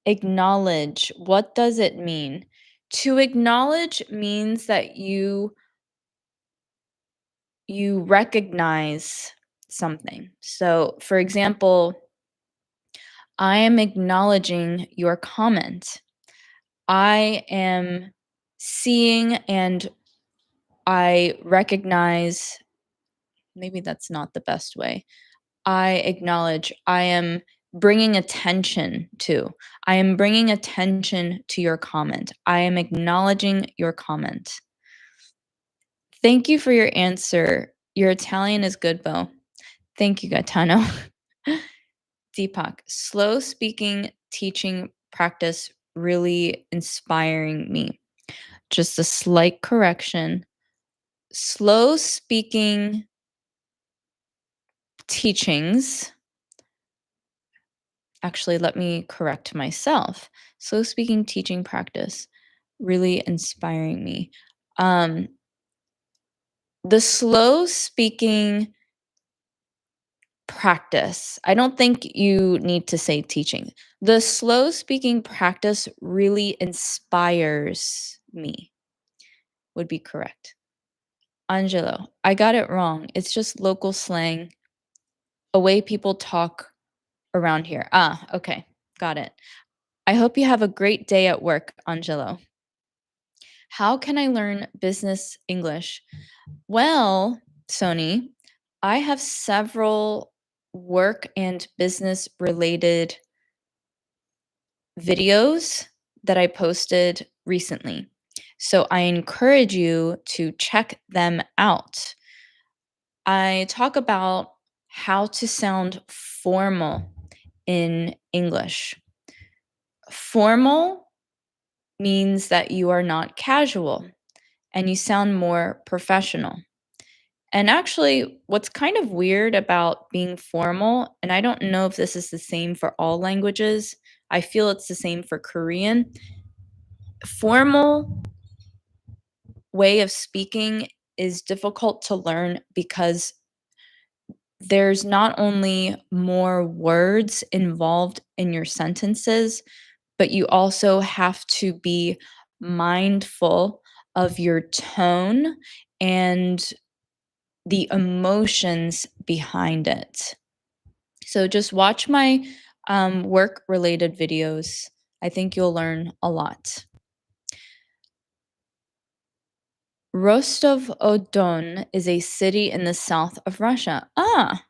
Acknowledge. What does it mean? To acknowledge means that you recognize something. So, for example, I am acknowledging your comment. I am seeing and I recognize, maybe that's not the best way. I acknowledge, I am bringing attention to. I am bringing attention to your comment. I am acknowledging your comment. Thank you for your answer. Your Italian is good, Bo. Thank you, Gaetano. Deepak, slow speaking, teaching practice really inspiring me. Just a slight correction. Slow speaking teachings. Actually, let me correct myself. Slow speaking teaching practice really inspiring me. The slow speaking practice, I don't think you need to say teaching. The slow speaking practice really inspires me, would be correct. Angelo, I got it wrong. It's just local slang, a way people talk around here. Ah, okay. Got it. I hope you have a great day at work, Angelo. How can I learn business English? Well, Sony, I have several work and business related videos that I posted recently. So I encourage you to check them out. I talk about how to sound formal in English. Formal means that you are not casual and you sound more professional. And actually, what's kind of weird about being formal, and I don't know if this is the same for all languages, I feel it's the same for Korean. Formal way of speaking is difficult to learn because there's not only more words involved in your sentences, but you also have to be mindful of your tone and the emotions behind it. So just watch my work related videos. I think you'll learn a lot. Rostov-on-Don is a city in the south of Russia. Ah,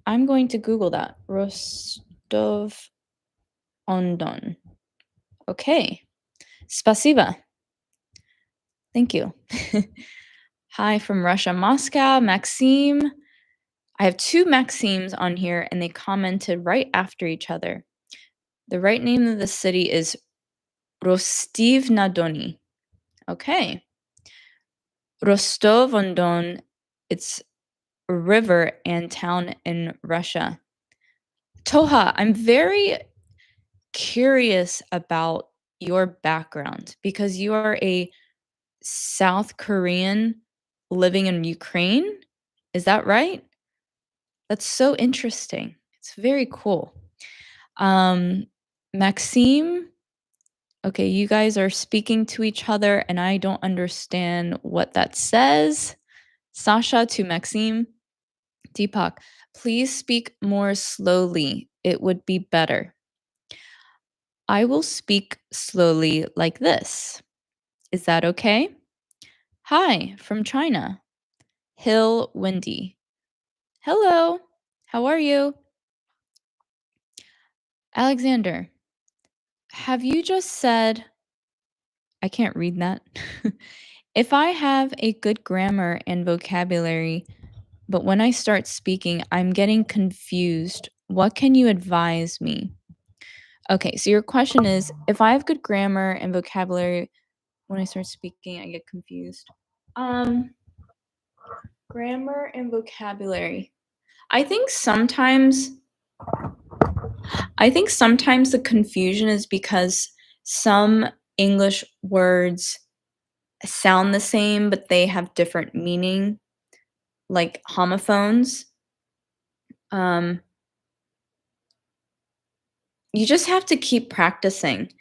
I'm going to Google that. Rostov-on-Don. Okay. Spasiba. Thank you. Hi from Russia, Moscow, Maxime. I have two Maximes on here and they commented right after each other. The right name of the city is Rostiv-na-Doni. Okay. Rostov-on-Don, it's a river and town in Russia. Toha, I'm very curious about your background because you are a South Korean living in Ukraine. Is that right? That's so interesting. It's very cool. Maxime, okay, you guys are speaking to each other and I don't understand what that says. Sasha to Maxime. Deepak, please speak more slowly. It would be better. I will speak slowly like this. Is that okay? Hi, from China. Hill Windy. Hello, how are you? Alexander, have you just said, I can't read that. If I have a good grammar and vocabulary, but when I start speaking, I'm getting confused, what can you advise me? Okay, so your question is if I have good grammar and vocabulary, when I start speaking, I get confused. Grammar and vocabulary. I think sometimes the confusion is because some English words sound the same, but they have different meaning, like homophones. Um, you just have to keep practicing.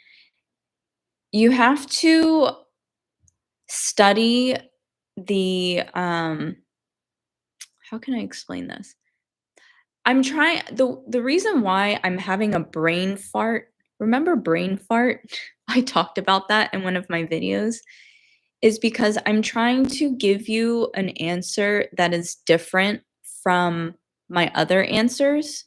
You have to study the how can I explain this? I'm trying the reason why I'm having a brain fart. Remember brain fart? I talked about that in one of my videos. Is because I'm trying to give you an answer that is different from my other answers,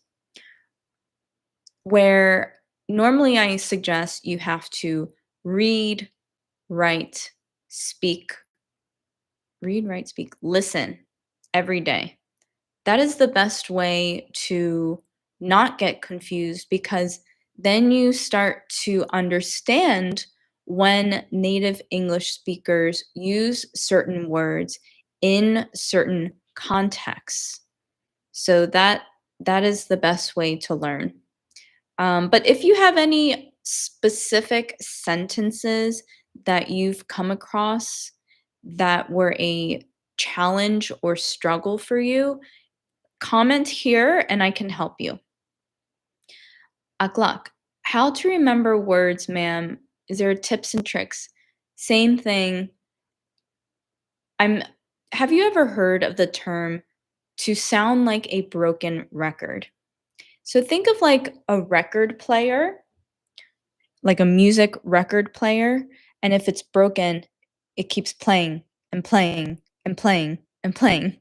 where normally I suggest you have to read, write, speak, listen every day. That is the best way to not get confused because then you start to understand when native English speakers use certain words in certain contexts. So that is the best way to learn. But if you have any specific sentences that you've come across that were a challenge or struggle for you, comment here and I can help you. Akhlaq, how to remember words, ma'am? Is there tips and tricks? Same thing. I'm Have you ever heard of the term to sound like a broken record? So think of like a record player, like a music record player, and if it's broken, it keeps playing and playing and playing and playing.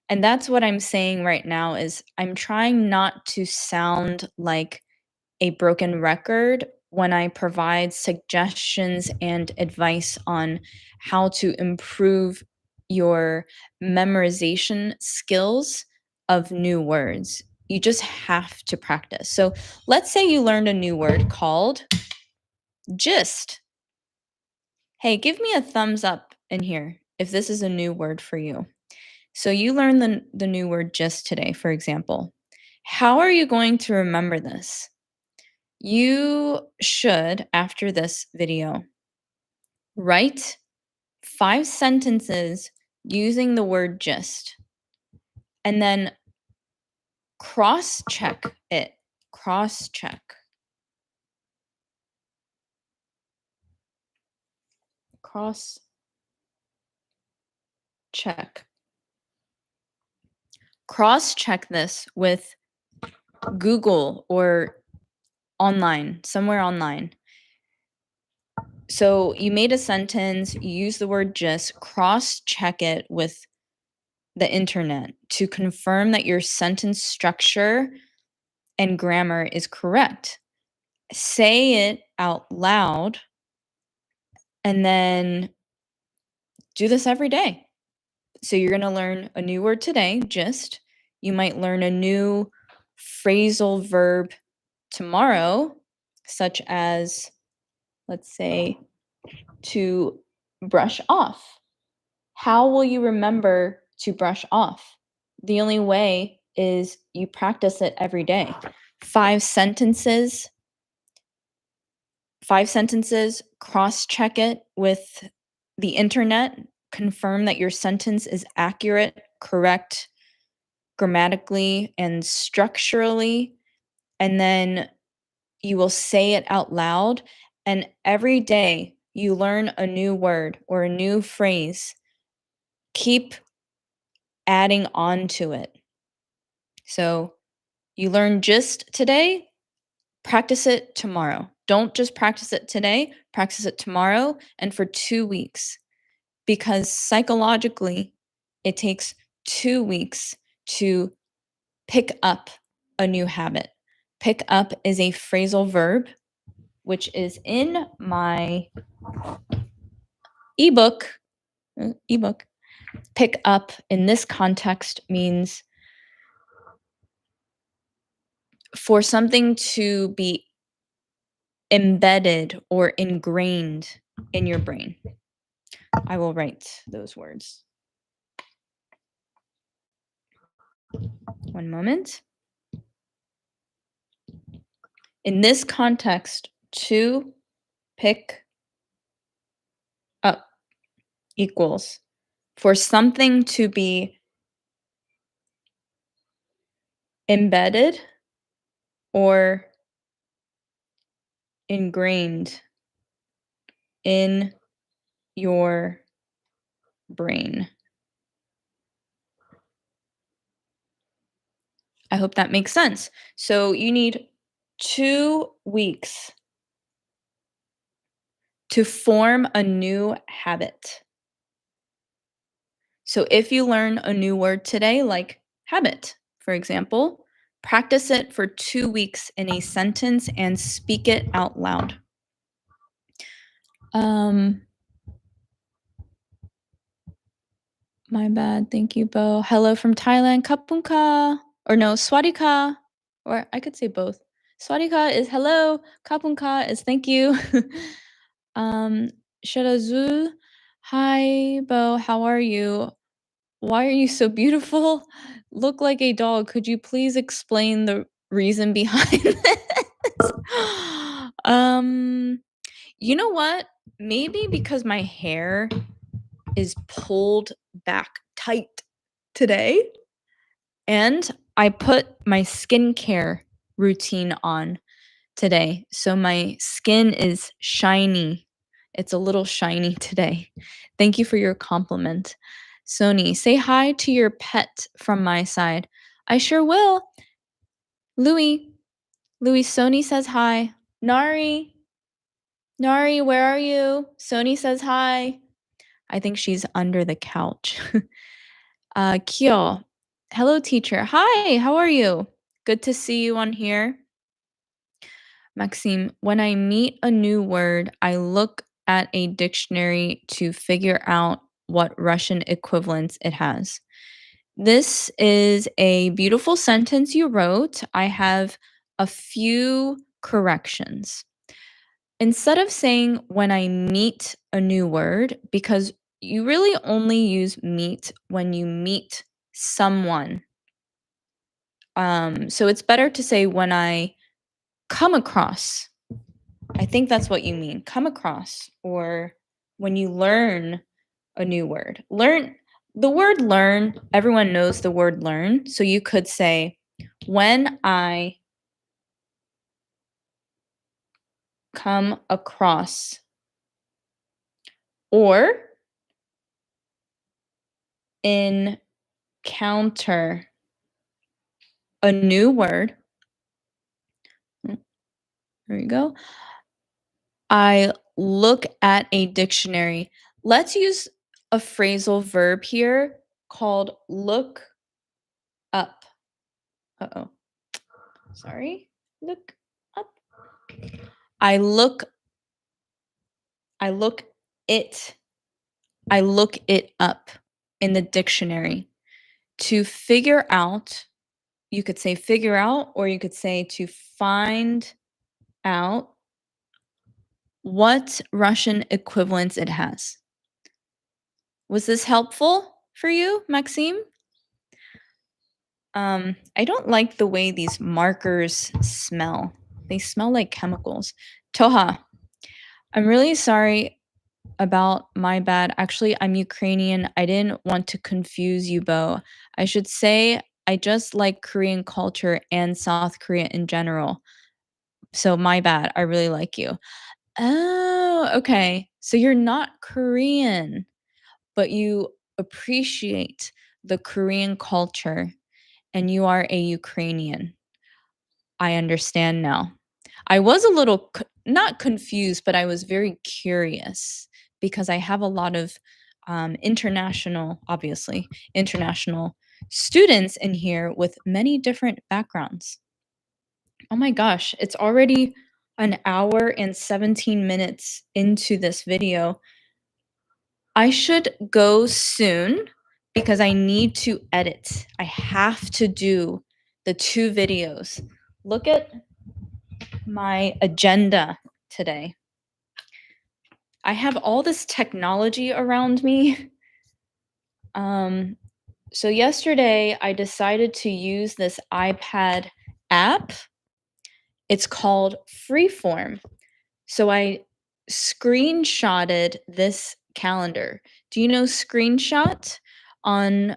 And that's what I'm saying right now is I'm trying not to sound like a broken record when I provide suggestions and advice on how to improve your memorization skills of new words. You just have to practice. So let's say you learned a new word called gist. Hey, give me a thumbs up in here if this is a new word for you. So you learned the new word gist today, for example. How are you going to remember this? You should, after this video, write 5 sentences using the word gist and then cross-check it. Cross-check. Cross-check. Cross-check this with Google or online, somewhere online. So you made a sentence, you use the word gist, cross-check it with the internet to confirm that your sentence structure and grammar is correct. Say it out loud and then do this every day. So you're going to learn a new word today, gist. You might learn a new phrasal verb tomorrow, such as, let's say, to brush off. How will you remember to brush off? The only way is you practice it every day. 5 sentences, cross-check it with the internet, confirm that your sentence is accurate, correct, grammatically and structurally, and then you will say it out loud. And every day you learn a new word or a new phrase, keep adding on to it. So you learn gist today, practice it tomorrow. Don't just practice it today, practice it tomorrow and for 2 weeks. Because psychologically, it takes 2 weeks to pick up a new habit. Pick up is a phrasal verb, which is in my eBook. eBook. Pick up in this context means for something to be embedded or ingrained in your brain. I will write those words. One moment. In this context, to pick up equals for something to be embedded or ingrained in your brain. I hope that makes sense. So you need 2 weeks to form a new habit. So if you learn a new word today, like habit, for example, practice it for 2 weeks in a sentence and speak it out loud. My bad. Thank you, Bo. Hello from Thailand. Kapunka. Or no, Swadika. Or I could say both. Swadika is hello. Kapunka is thank you. Shadazul. Hi, Bo. How are you? Why are you so beautiful? Look like a dog. Could you please explain the reason behind this? You know what? Maybe because my hair is pulled back tight today and I put my skincare routine on today. So my skin is shiny. It's a little shiny today. Thank you for your compliment. Sony, say hi to your pet from my side. I sure will. Louis, Sony says hi. Nari, where are you? Sony says hi. I think she's under the couch. Kyo, hello teacher. Hi, how are you? Good to see you on here. Maxime, when I meet a new word, I look at a dictionary to figure out what Russian equivalents it has. This is a beautiful sentence you wrote. I have a few corrections. Instead of saying when I meet a new word, because you really only use meet when you meet someone. So it's better to say when I come across. I think that's what you mean. Come across, or when you learn a new word. Learn the word learn, everyone knows the word learn. So you could say, when I come across, or encounter a new word. There you go. I look at a dictionary. Let's use a phrasal verb here called look up. Uh-oh. Sorry. Look up. I look I look it. I look it up in the dictionary to figure out. You could say figure out, or you could say to find out what Russian equivalents it has. Was this helpful for you, Maxime? I don't like the way these markers smell. They smell like chemicals. Toha, I'm really sorry about my bad. Actually, I'm Ukrainian. I didn't want to confuse you, Bo. I should say I just like Korean culture and South Korea in general. So my bad. I really like you. Oh, okay. So you're not Korean, but you appreciate the Korean culture and you are a Ukrainian. I understand now. I was a little not confused, but I was very curious because I have a lot of obviously, international students in here with many different backgrounds. Oh my gosh, it's already an hour and 17 minutes into this video. I should go soon because I need to edit. I have to do the 2 videos. Look at my agenda today. I have all this technology around me. So yesterday I decided to use this iPad app. It's called Freeform. So I screenshotted this calendar. Do you know screenshot on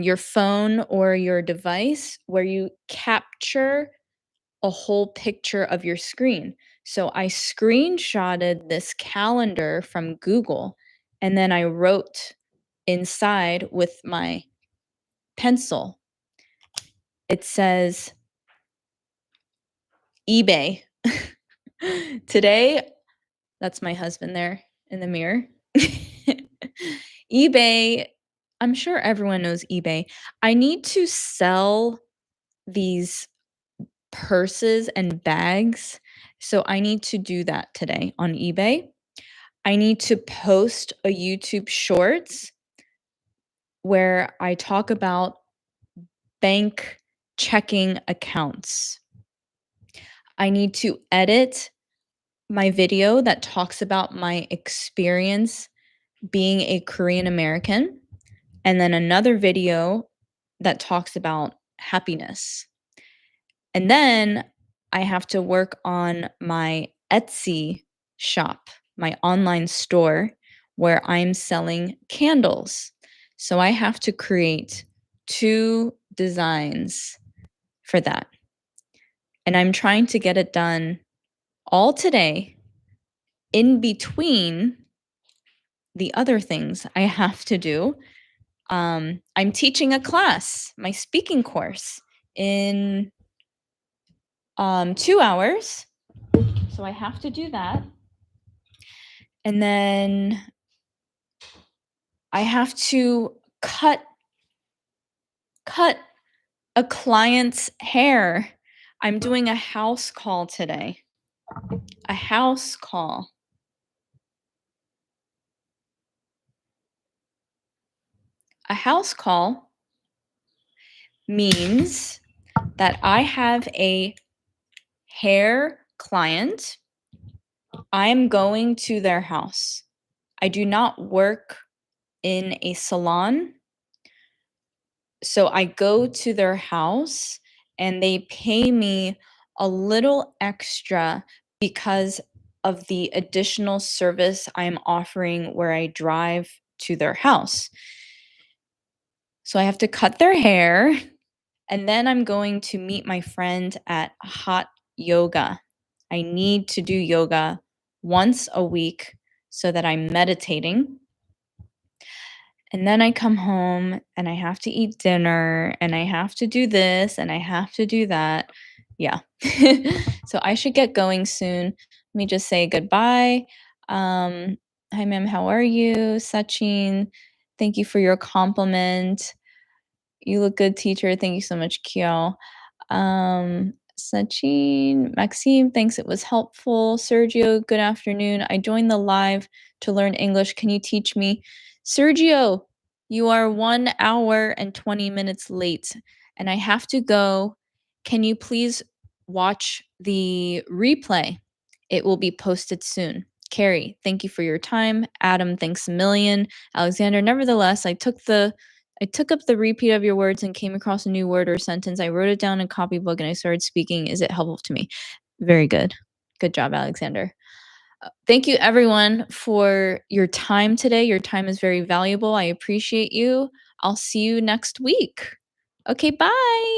your phone or your device where you capture a whole picture of your screen? So I screenshotted this calendar from Google and then I wrote inside with my pencil. It says eBay. Today, that's my husband there in the mirror. eBay, I'm sure everyone knows eBay. I need to sell these purses and bags, so I need to do that today on eBay. I need to post a YouTube Shorts where I talk about bank checking accounts. I need to edit my video that talks about my experience being a Korean American, and then another video that talks about happiness. And then I have to work on my Etsy shop, my online store where I'm selling candles. So I have to create 2 designs for that. And I'm trying to get it done all today in between the other things I have to do. I'm teaching a class, my speaking course, in 2 hours. So I have to do that. And then I have to cut a client's hair. I'm doing a house call today. A house call. A house call means that I have a hair client. I'm going to their house. I do not work in a salon. So I go to their house and they pay me a little extra because of the additional service I'm offering where I drive to their house. So I have to cut their hair and then I'm going to meet my friend at hot yoga. I need to do yoga once a week so that I'm meditating. And then I come home and I have to eat dinner and I have to do this and I have to do that. Yeah. So I should get going soon. Let me just say goodbye. Hi, ma'am. How are you? Sachin, thank you for your compliment. You look good, teacher. Thank you so much, Kyo. Sachin, Maxime, thanks. It was helpful. Sergio, good afternoon. I joined the live to learn English. Can you teach me? Sergio, you are 1 hour and 20 minutes late, and I have to go. Can you please watch the replay? It will be posted soon. Carrie, thank you for your time. Adam, thanks a million. Alexander, nevertheless, I took up the repeat of your words and came across a new word or sentence. I wrote it down in a copybook and I started speaking. Is it helpful to me? Very good. Good job, Alexander. Thank you, everyone, for your time today. Your time is very valuable. I appreciate you. I'll see you next week. Okay, bye.